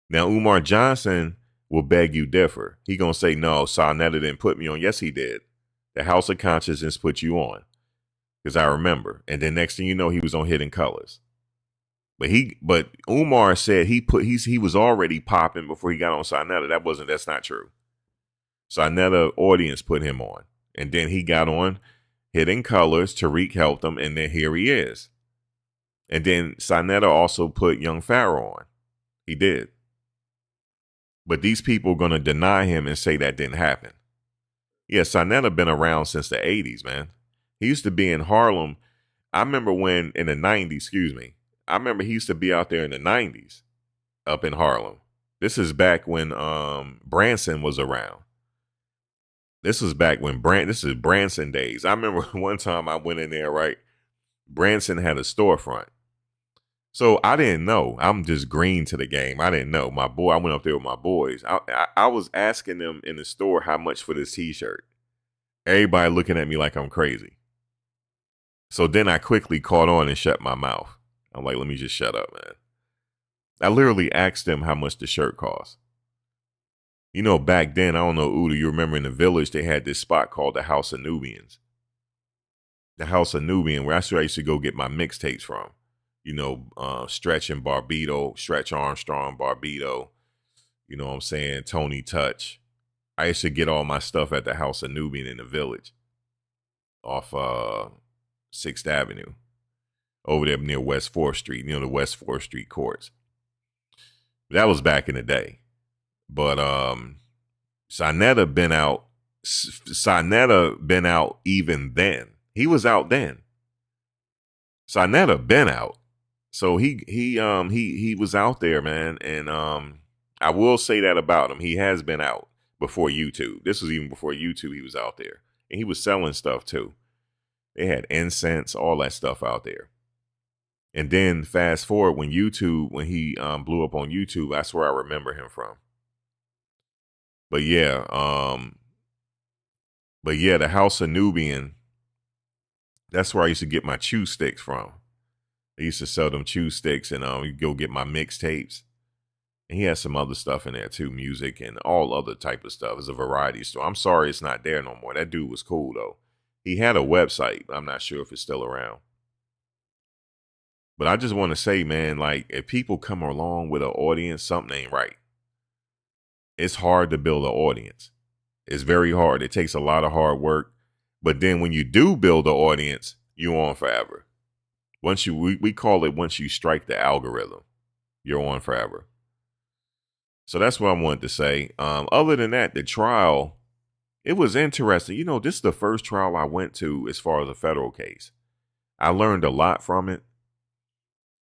Now, Umar Johnson will beg you differ. He going to say, no, Sarnetta didn't put me on. Yes, he did. The House of Consciousness put you on. Because I remember. And then next thing you know, he was on Hidden Colors. But Umar said he was already popping before he got on Sarnetta. That's not true. Sarnetta audience put him on. And then he got on Hidden Colors. Tariq helped him, and then here he is. And then Sarnetta also put Young Pharaoh on. He did. But these people are going to deny him and say that didn't happen. Yeah, Sarnetta been around since the 80s, man. He used to be in Harlem. I remember when in the 90s, I remember he used to be out there in the 90s up in Harlem. This is back when Branson was around. This is Branson days. I remember one time I went in there, right? Branson had a storefront. So I didn't know. I'm just green to the game. I didn't know. I went up there with my boys. I was asking them in the store how much for this t-shirt. Everybody looking at me like I'm crazy. So then I quickly caught on and shut my mouth. I'm like, let me just shut up, man. I literally asked them how much the shirt cost. Back then, I don't know, Uda, you remember in the village, they had this spot called the House of Nubians. The House of Nubian, where that's where I used to go get my mixtapes from. Stretch and Barbito, Stretch Armstrong, Barbito, you know what I'm saying, Tony Touch. I used to get all my stuff at the House of Nubian in the village off 6th Avenue. Over there near West 4th Street, the West 4th Street courts. That was back in the day. But Sarnetta been out even then. He was out then. Sarnetta been out. So he was out there, man. And I will say that about him. He has been out before YouTube. This was even before YouTube he was out there. And he was selling stuff too. They had incense, all that stuff out there. And then fast forward when he blew up on YouTube, that's where I remember him from. But yeah, the House of Nubian, that's where I used to get my chew sticks from. I used to sell them chew sticks, and you go get my mixtapes. And he has some other stuff in there too, music and all other type of stuff. It's a variety store. I'm sorry it's not there no more. That dude was cool though. He had a website, but I'm not sure if it's still around. But I just want to say, man, like if people come along with an audience, something ain't right. It's hard to build an audience. It's very hard. It takes a lot of hard work. But then when you do build an audience, you're on forever. We call it once you strike the algorithm, you're on forever. So that's what I wanted to say. Other than that, the trial, it was interesting. You know, this is the first trial I went to as far as a federal case. I learned a lot from it.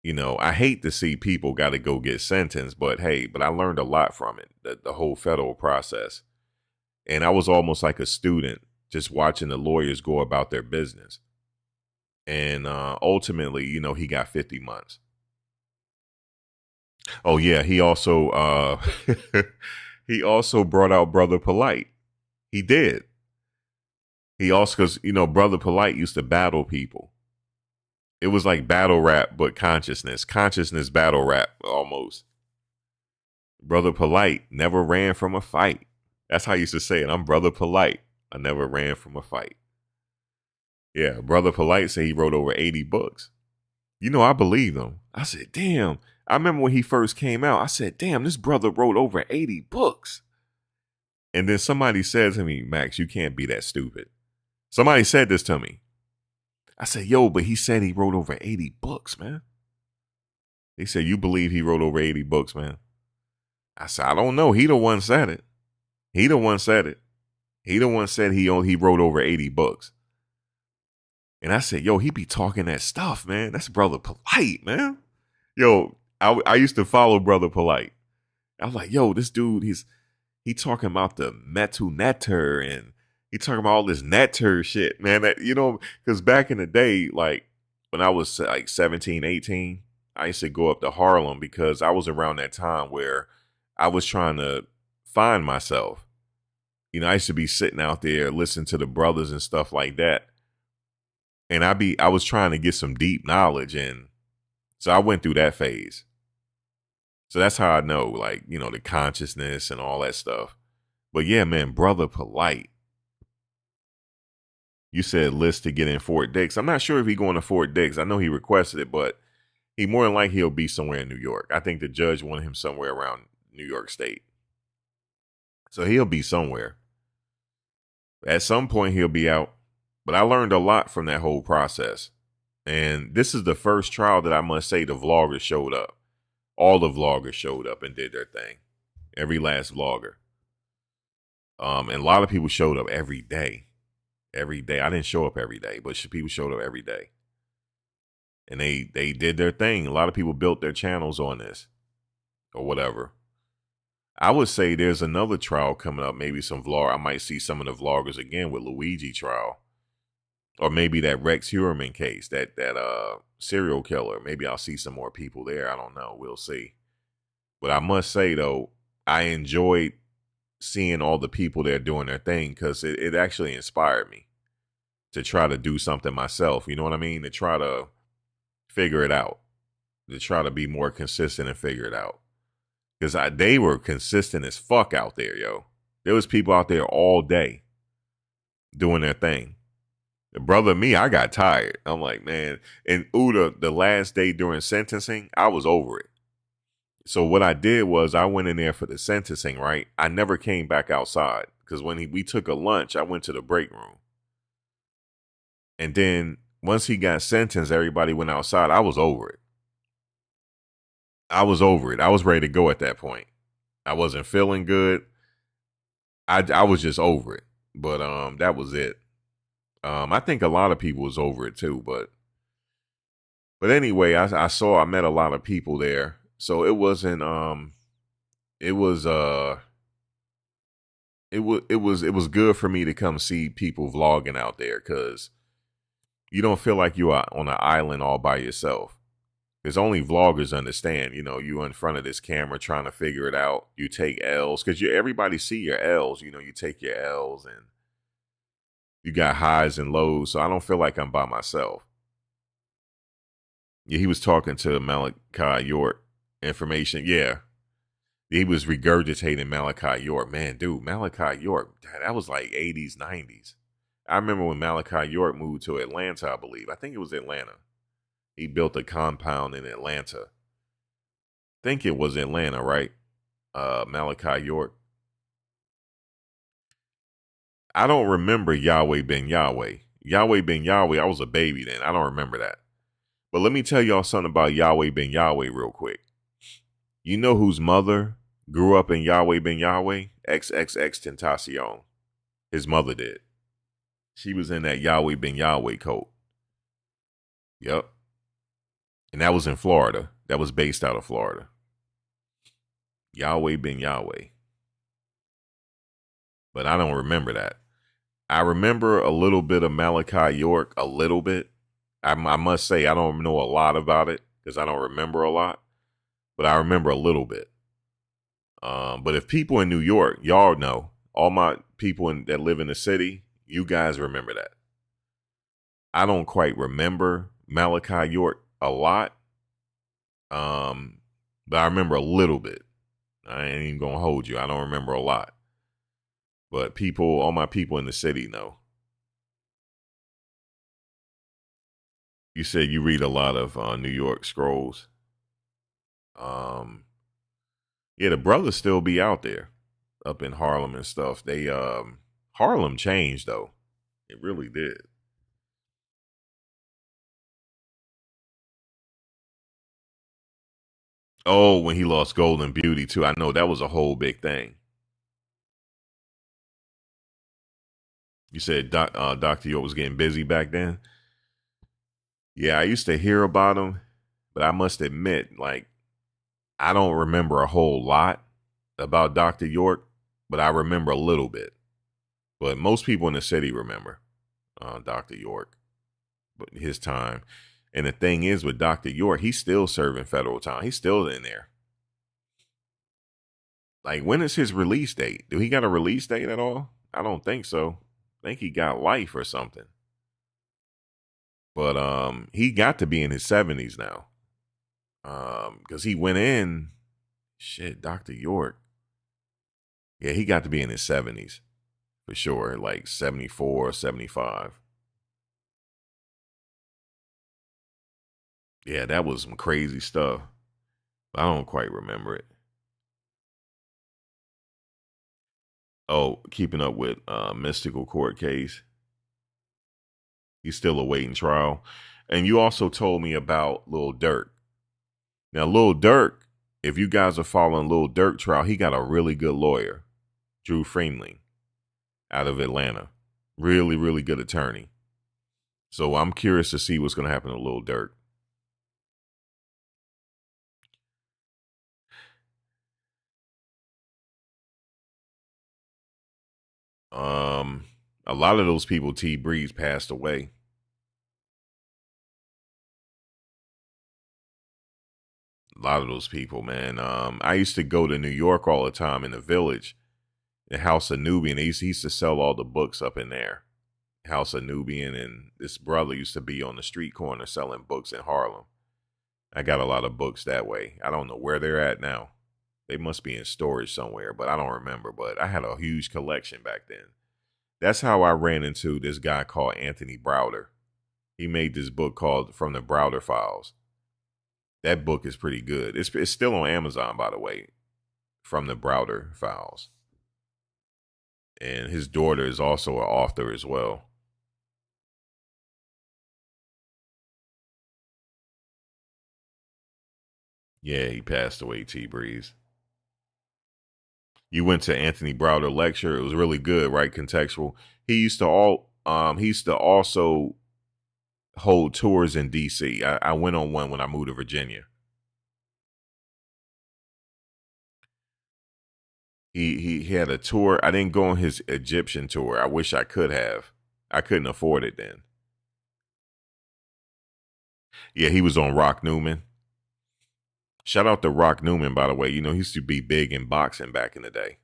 You know, I hate to see people got to go get sentenced, but hey, I learned a lot from it, the whole federal process. And I was almost like a student just watching the lawyers go about their business. And ultimately, you know, he got 50 months. Oh yeah, he also he also brought out Brother Polite. He did. He also, because you know, Brother Polite used to battle people. It was like battle rap, but consciousness battle rap almost. Brother Polite never ran from a fight. That's how I used to say it. I'm Brother Polite. I never ran from a fight. Yeah, Brother Polite said he wrote over 80 books. You know, I believed him. I said, damn. I remember when he first came out, I said, damn, this brother wrote over 80 books. And then somebody said to me, Max, you can't be that stupid. Somebody said this to me. I said, yo, but he said he wrote over 80 books, man. They said, you believe he wrote over 80 books, man? I said, I don't know. He the one said it. He the one said it. He the one said he wrote over 80 books. And I said, yo, he be talking that stuff, man. That's Brother Polite, man. Yo, I used to follow Brother Polite. I was like, yo, this dude, he talking about the metu netter and he talking about all this netter shit, man. That, you know, because back in the day, like when I was like 17, 18, I used to go up to Harlem because I was around that time where I was trying to find myself. You know, I used to be sitting out there listening to the brothers and stuff like that. And I was trying to get some deep knowledge, and so I went through that phase. So that's how I know, like, you know, the consciousness and all that stuff. But yeah, man, Brother Polite. You said list to get in Fort Dix. I'm not sure if he going to Fort Dix. I know he requested it, but he more than likely he'll be somewhere in New York. I think the judge wanted him somewhere around New York State. So he'll be somewhere. At some point he'll be out. But I learned a lot from that whole process. And this is the first trial that I must say the vloggers showed up. All the vloggers showed up and did their thing. Every last vlogger. And a lot of people showed up every day. Every day. I didn't show up every day, but people showed up every day. And they did their thing. A lot of people built their channels on this. Or whatever. I would say there's another trial coming up. Maybe some vlog. I might see some of the vloggers again with Luigi trial. Or maybe that Rex Heuermann case, that serial killer. Maybe I'll see some more people there. I don't know. We'll see. But I must say, though, I enjoyed seeing all the people there doing their thing because it actually inspired me to try to do something myself. You know what I mean? To try to figure it out. To try to be more consistent and figure it out. Because they were consistent as fuck out there, yo. There was people out there all day doing their thing. Brother, me, I got tired. I'm like, man. And Uda, the last day during sentencing, I was over it. So what I did was I went in there for the sentencing, right? I never came back outside because when we took a lunch, I went to the break room. And then once he got sentenced, everybody went outside. I was over it. I was over it. I was ready to go at that point. I wasn't feeling good. I was just over it. But that was it. I think a lot of people was over it too, but anyway, I met a lot of people there. So it wasn't, it was good for me to come see people vlogging out there because you don't feel like you are on an island all by yourself. Because only vloggers understand, you in front of this camera trying to figure it out. You take L's because everybody see your L's. You take your L's and you got highs and lows. So I don't feel like I'm by myself. Yeah, he was talking to Malachi York information. Yeah, he was regurgitating Malachi York. Man, dude, Malachi York, that was like 80s, 90s. I remember when Malachi York moved to Atlanta, I believe. I think it was Atlanta. He built a compound in Atlanta. I think it was Atlanta, right? Malachi York. I don't remember Yahweh Ben Yahweh. Yahweh Ben Yahweh, I was a baby then. I don't remember that. But let me tell y'all something about Yahweh Ben Yahweh real quick. You know whose mother grew up in Yahweh Ben Yahweh? XXX Tentacion. His mother did. She was in that Yahweh Ben Yahweh cult. Yep. And that was in Florida. That was based out of Florida. Yahweh Ben Yahweh. But I don't remember that. I remember a little bit of Malachi York, a little bit. I must say I don't know a lot about it because I don't remember a lot. But I remember a little bit. But if people in New York, y'all know, all my people that live in the city, you guys remember that. I don't quite remember Malachi York a lot. But I remember a little bit. I ain't even gonna hold you. I don't remember a lot. But all my people in the city know. You said you read a lot of New York scrolls. Yeah, the brothers still be out there up in Harlem and stuff. They Harlem changed though. It really did. Oh, when he lost Golden Beauty too. I know that was a whole big thing. You said Dr. York was getting busy back then. Yeah, I used to hear about him, but I must admit, like, I don't remember a whole lot about Dr. York, but I remember a little bit. But most people in the city remember Dr. York, but his time. And the thing is with Dr. York, he's still serving federal time. He's still in there. Like, when is his release date? Do he got a release date at all? I don't think so. I think he got life or something. But he got to be in his 70s now. Because he went in, shit, Dr. York. Yeah, he got to be in his 70s for sure, like 74, 75. Yeah, that was some crazy stuff. I don't quite remember it. Oh, keeping up with mystical court case. He's still awaiting trial. And you also told me about Lil Durk. Now, Lil Durk, if you guys are following Lil Durk trial, he got a really good lawyer, Drew Freemling, out of Atlanta. Really, really good attorney. So I'm curious to see what's going to happen to Lil Durk. Um, a lot of those people, T Breeze, passed away. A lot of those people, man. I used to go to New York all the time in the Village, the House of Nubian. He used to sell all the books up in there. House of Nubian, and this brother used to be on the street corner selling books in Harlem. I got a lot of books that way. I don't know where they're at now. They must be in storage somewhere, but I don't remember. But I had a huge collection back then. That's how I ran into this guy called Anthony Browder. He made this book called From the Browder Files. That book is pretty good. It's still on Amazon, by the way, From the Browder Files. And his daughter is also an author as well. Yeah, he passed away, T Breeze. You went to Anthony Browder lecture. It was really good, right? Contextual. He used to also hold tours in DC. I went on one when I moved to Virginia. He had a tour. I didn't go on his Egyptian tour. I wish I could have. I couldn't afford it then. Yeah, he was on Rock Newman. Shout out to Rock Newman, by the way. You know, he used to be big in boxing back in the day.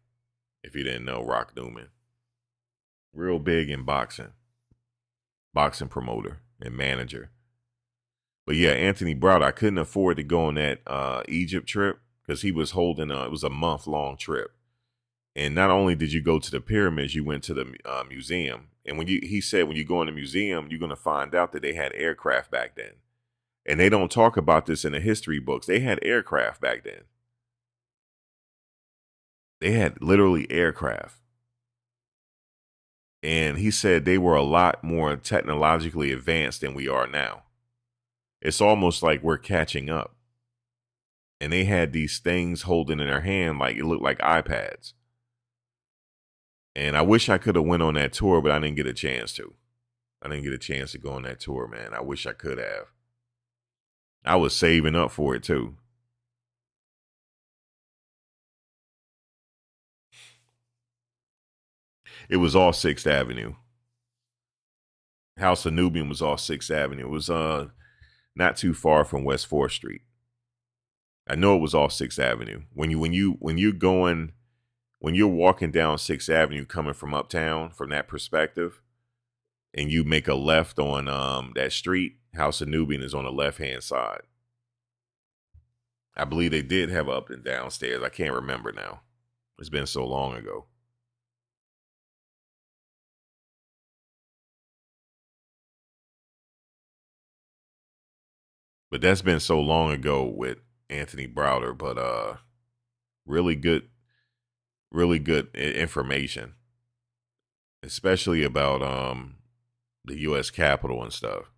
If you didn't know, Rock Newman. Real big in boxing. Boxing promoter and manager. But yeah, Anthony Browder, I couldn't afford to go on that Egypt trip because he was holding it was a month-long trip. And not only did you go to the pyramids, you went to the museum. And he said when you go in the museum, you're going to find out that they had aircraft back then. And they don't talk about this in the history books. They had aircraft back then. They had literally aircraft. And he said they were a lot more technologically advanced than we are now. It's almost like we're catching up. And they had these things holding in their hand like it looked like iPads. And I wish I could have went on that tour, but I didn't get a chance to. I didn't get a chance to go on that tour, man. I wish I could have. I was saving up for it too. It was all 6th Avenue. House of Nubian was all 6th Avenue. It was not too far from West 4th Street. I know it was all 6th Avenue. When you're walking down 6th Avenue coming from uptown from that perspective, and you make a left on that street, House of Nubian is on the left-hand side. I believe they did have up and downstairs. I can't remember now. It's been so long ago. But that's been so long ago with Anthony Browder. But really good information, especially about the U.S. Capitol and stuff.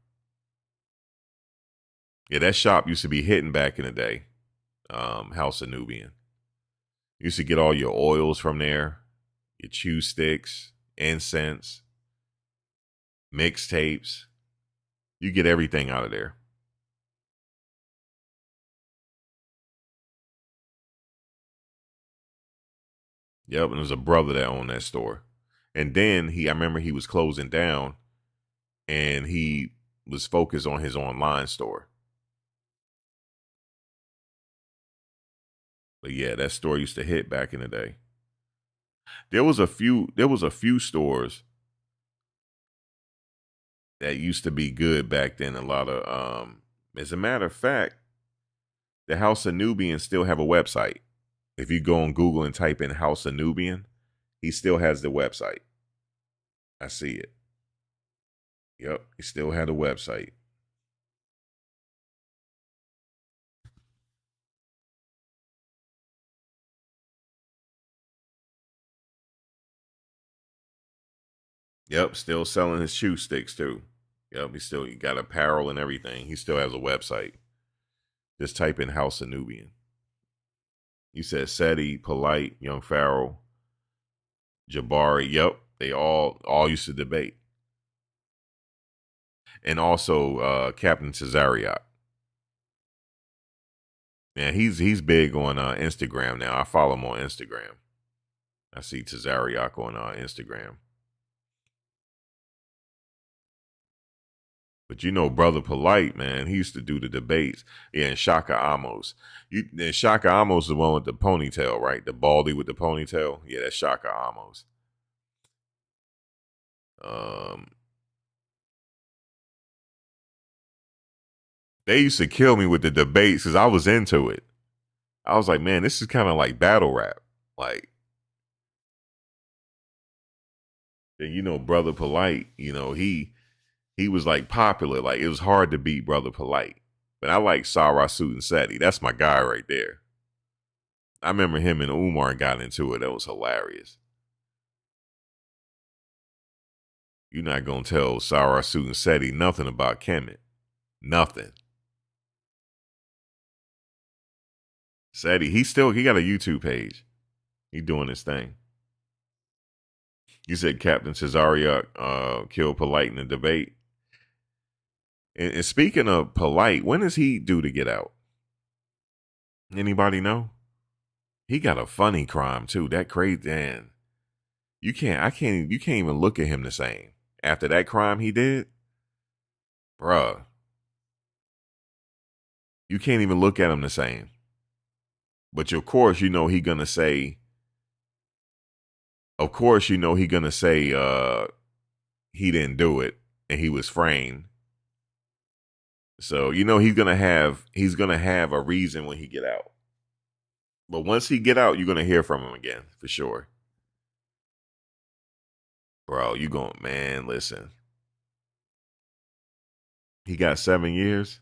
Yeah, that shop used to be hitting back in the day. House of Nubian. You used to get all your oils from there, your chew sticks, incense, mixtapes. You get everything out of there. Yep, and there's a brother that owned that store. And then I remember he was closing down and he was focused on his online store. But yeah, that store used to hit back in the day. There was a few stores that used to be good back then. A lot of as a matter of fact, the House of Nubian still have a website. If you go on Google and type in House of Nubian, he still has the website. I see it. Yep, he still had a website. Yep, still selling his shoe sticks too. Yep, he got apparel and everything. He still has a website. Just type in House of Nubian. You said Seti, Polite, Young Pharaoh, Jabari. Yep, they all used to debate. And also Captain Cesariot. Man, he's big on Instagram now. I follow him on Instagram. I see Tazariak on Instagram. But you know, Brother Polite, man, he used to do the debates. Yeah, and Shaka Amos. And Shaka Amos is the one with the ponytail, right? The baldy with the ponytail. Yeah, that's Shaka Amos. They used to kill me with the debates because I was into it. I was like, man, this is kind of like battle rap. Like, and you know, Brother Polite, you know, he was like popular. Like it was hard to beat Brother Polite. But I like Sarah Suit Seti. That's my guy right there. I remember him and Umar got into it. That was hilarious. You're not gonna tell Sarah Suit Seti nothing about Kemet. Nothing. Seti, he got a YouTube page. He doing his thing. You said Captain Cesariak killed Polite in the debate. And speaking of Polite, when is he due to get out? Anybody know? He got a funny crime too. That crazy, man. You can't even look at him the same after that crime he did, bruh. You can't even look at him the same. But of course, you know he gonna say. Of course, you know he gonna say he didn't do it and he was framed. So you know he's gonna have a reason when he get out. But once he get out, you're gonna hear from him again for sure, bro. You going, man? Listen, he got 7 years.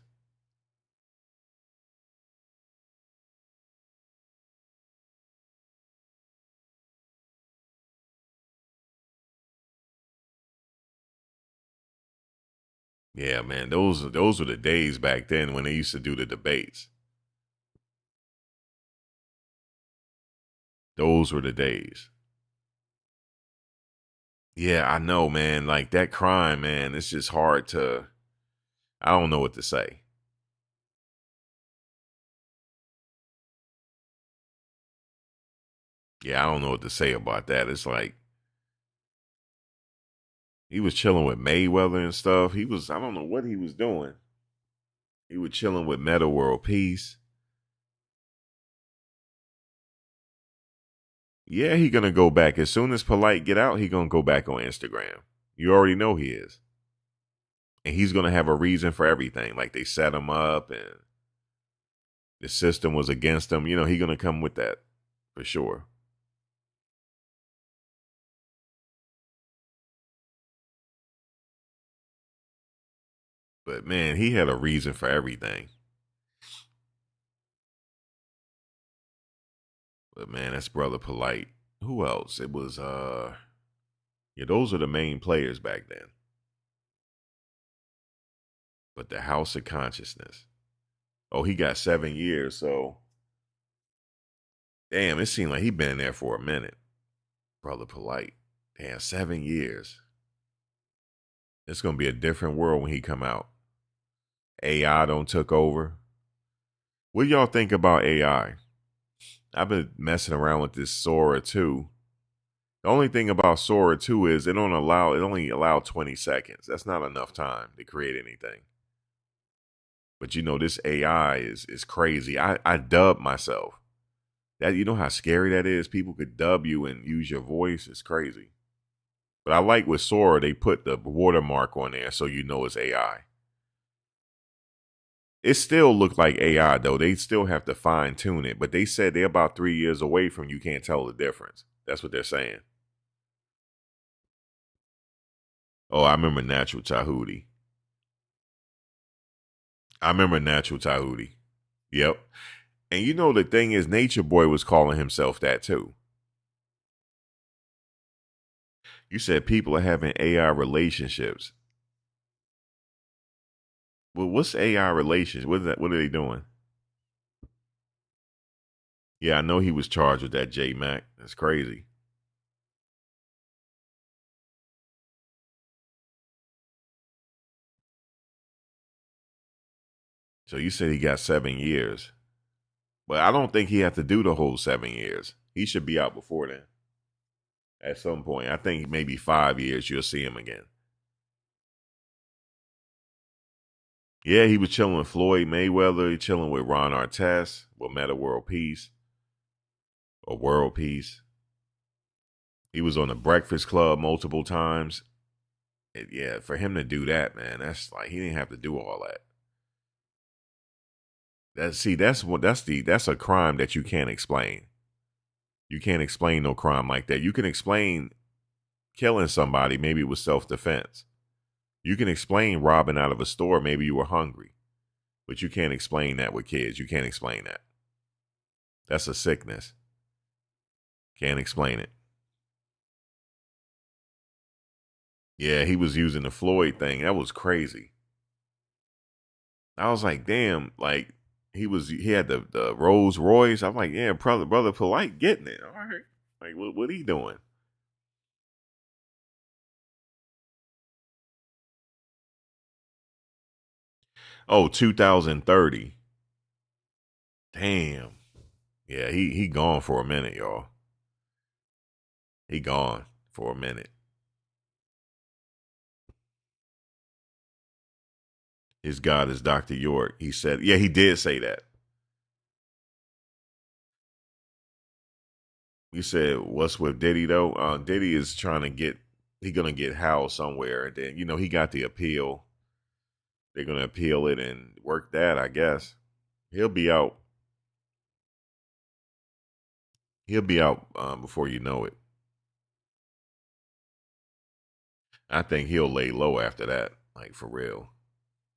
Yeah, man. Those were the days back then when they used to do the debates. Those were the days. Yeah, I know, man. Like that crime, man. It's just hard to. I don't know what to say. Yeah, I don't know what to say about that. It's like he was chilling with Mayweather and stuff. He was. I don't know what he was doing. He was chilling with Meta World Peace. Yeah, he gonna go back as soon as Polite get out. He gonna go back on Instagram. You already know he is, and he's gonna have a reason for everything. Like they set him up, and the system was against him. You know, he gonna come with that for sure. But man, he had a reason for everything. But man, that's brother Polite. Who else? It was yeah, those are the main players back then. But the House of Consciousness. Oh, he got 7 years, so damn, it seemed like he been there for a minute. Brother Polite. Damn, 7 years. It's gonna be a different world when he come out. AI don't took over. What y'all think about AI? I've been messing around with this Sora 2. The only thing about Sora 2 is it only allow 20 seconds. That's not enough time to create anything. But you know, this AI is crazy. I dub myself. That you know how scary that is? People could dub you and use your voice. It's crazy. But I like with Sora, they put the watermark on there so you know it's AI. It still looked like AI though. They still have to fine tune it. But they said they're about 3 years away from you can't tell the difference. That's what they're saying. Oh, I remember Natural Tahuti. I remember Natural Tahuti. Yep. And you know the thing is, Nature Boy was calling himself that too. You said people are having AI relationships. Well, what's AI relations? What is that? What are they doing? Yeah, I know he was charged with that J Mac. That's crazy. So you said he got 7 years. But I don't think he had to do the whole 7 years. He should be out before then. At some point. I think maybe 5 years you'll see him again. Yeah, he was chilling with Floyd Mayweather, he chilling with Ron Artest, with Meta World Peace or World Peace. He was on the Breakfast Club multiple times. Yeah, for him to do that, man, that's like he didn't have to do all that. That's a crime that you can't explain. You can't explain no crime like that. You can explain killing somebody, maybe it was self defense. You can explain robbing out of a store, maybe you were hungry. But you can't explain that with kids. You can't explain that. That's a sickness. Can't explain it. Yeah, he was using the Floyd thing. That was crazy. I was like, damn, like he had the Rolls Royce. I'm like, yeah, brother Polite getting it. All right. Like what he doing? Oh, 2030. Damn. Yeah, he gone for a minute, y'all. He gone for a minute. His God is Dr. York. He said, yeah, he did say that. You said, what's with Diddy though? Diddy is trying to get, he gonna get housed somewhere, and then he got the appeal. They're gonna appeal it and work that, I guess. He'll be out. He'll be out before you know it. I think he'll lay low after that, like for real.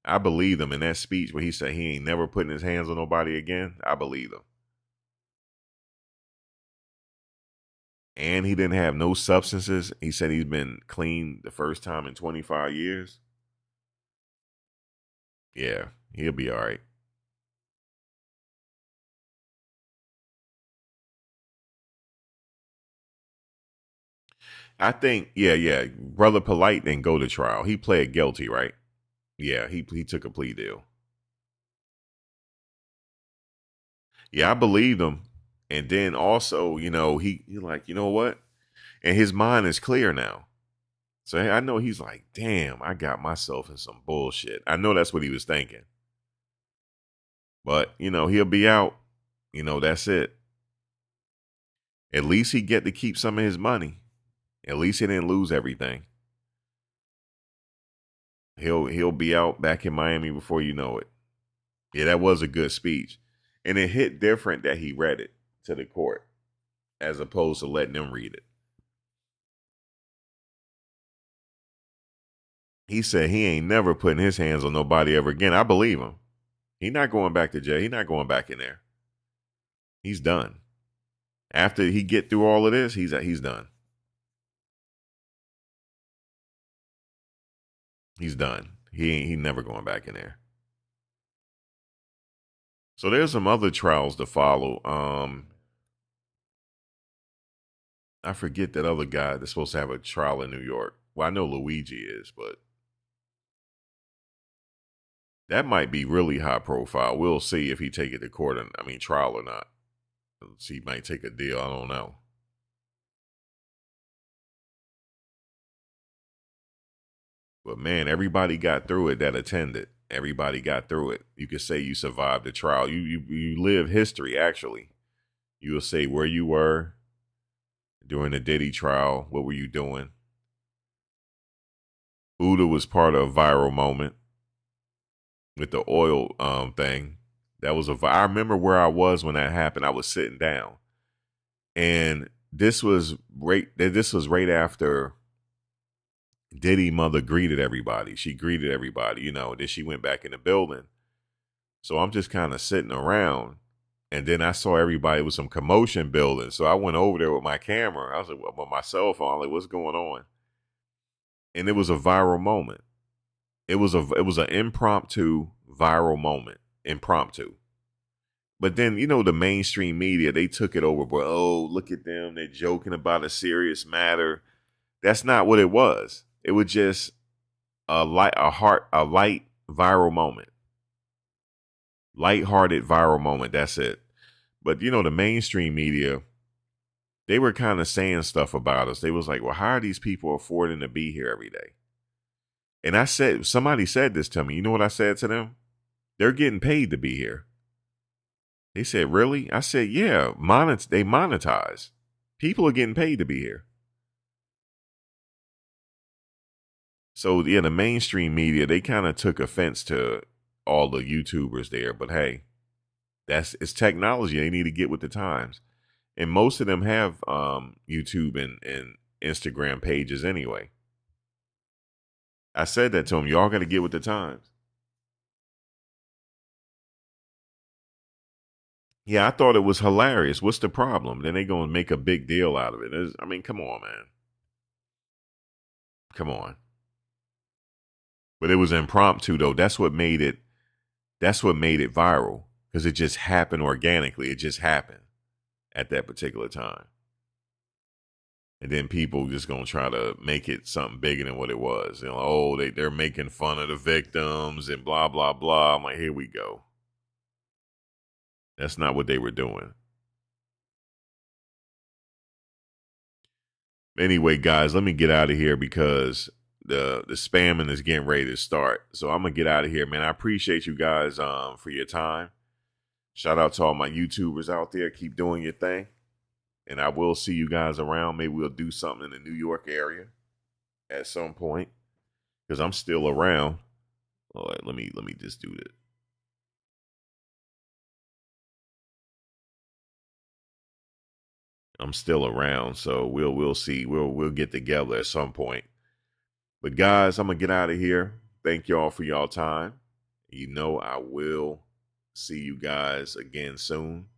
I believe him in that speech where he said he ain't never putting his hands on nobody again. I believe him. And he didn't have no substances. He said he's been clean the first time in 25 years. Yeah, he'll be all right. I think, yeah. Brother Polite didn't go to trial. He pled guilty, right? Yeah, he took a plea deal. Yeah, I believed him. And then also, he like, you know what? And his mind is clear now. So I know he's like, damn, I got myself in some bullshit. I know that's what he was thinking. But, he'll be out. That's it. At least he get to keep some of his money. At least he didn't lose everything. He'll be out back in Miami before you know it. Yeah, that was a good speech. And it hit different that he read it to the court as opposed to letting them read it. He said he ain't never putting his hands on nobody ever again. I believe him. He not going back to jail. He not going back in there. He's done. After he get through all of this, he's done. He's done. He never going back in there. So there's some other trials to follow. I forget that other guy that's supposed to have a trial in New York. Well, I know Luigi is, but that might be really high profile. We'll see if he take it to court and trial or not. He might take a deal. I don't know. But man, everybody got through it that attended. Everybody got through it. You could say you survived the trial. You live history, actually. You will say where you were during the Diddy trial. What were you doing? Uda was part of a viral moment with the oil thing. That was I remember where I was when that happened. I was sitting down. And this was right after Diddy mother greeted everybody. She greeted everybody, then she went back in the building. So I'm just kind of sitting around, and then I saw everybody with some commotion building. So I went over there with my camera. I was like, with my cell phone, like, what's going on? And it was a viral moment. It was an impromptu viral moment. Impromptu. But then, the mainstream media, they took it over. But oh, look at them. They're joking about a serious matter. That's not what it was. It was just a light viral moment. Lighthearted viral moment. That's it. But the mainstream media, they were kind of saying stuff about us. They was like, well, how are these people affording to be here every day? And somebody said this to me. You know what I said to them? They're getting paid to be here. They said, really? I said, yeah, they monetize. People are getting paid to be here. So yeah, the mainstream media, they kind of took offense to all the YouTubers there, but hey, it's technology. They need to get with the times. And most of them have YouTube and Instagram pages anyway. I said that to them. Y'all got to get with the times. Yeah, I thought it was hilarious. What's the problem? Then they going to make a big deal out of it. Come on, man. Come on. But it was impromptu though. That's what made it viral, because it just happened organically. It just happened at that particular time. And then people just gonna try to make it something bigger than what it was. They're making fun of the victims and blah blah blah. I'm like, here we go. That's not what they were doing. Anyway, guys, let me get out of here because the spamming is getting ready to start. So I'm gonna get out of here, man. I appreciate you guys for your time. Shout out to all my YouTubers out there. Keep doing your thing. And I will see you guys around. Maybe we'll do something in the New York area at some point. Because I'm still around. All right, let me just do this. I'm still around, so we'll see. We'll get together at some point. But guys, I'm gonna get out of here. Thank y'all for y'all time. You know I will see you guys again soon.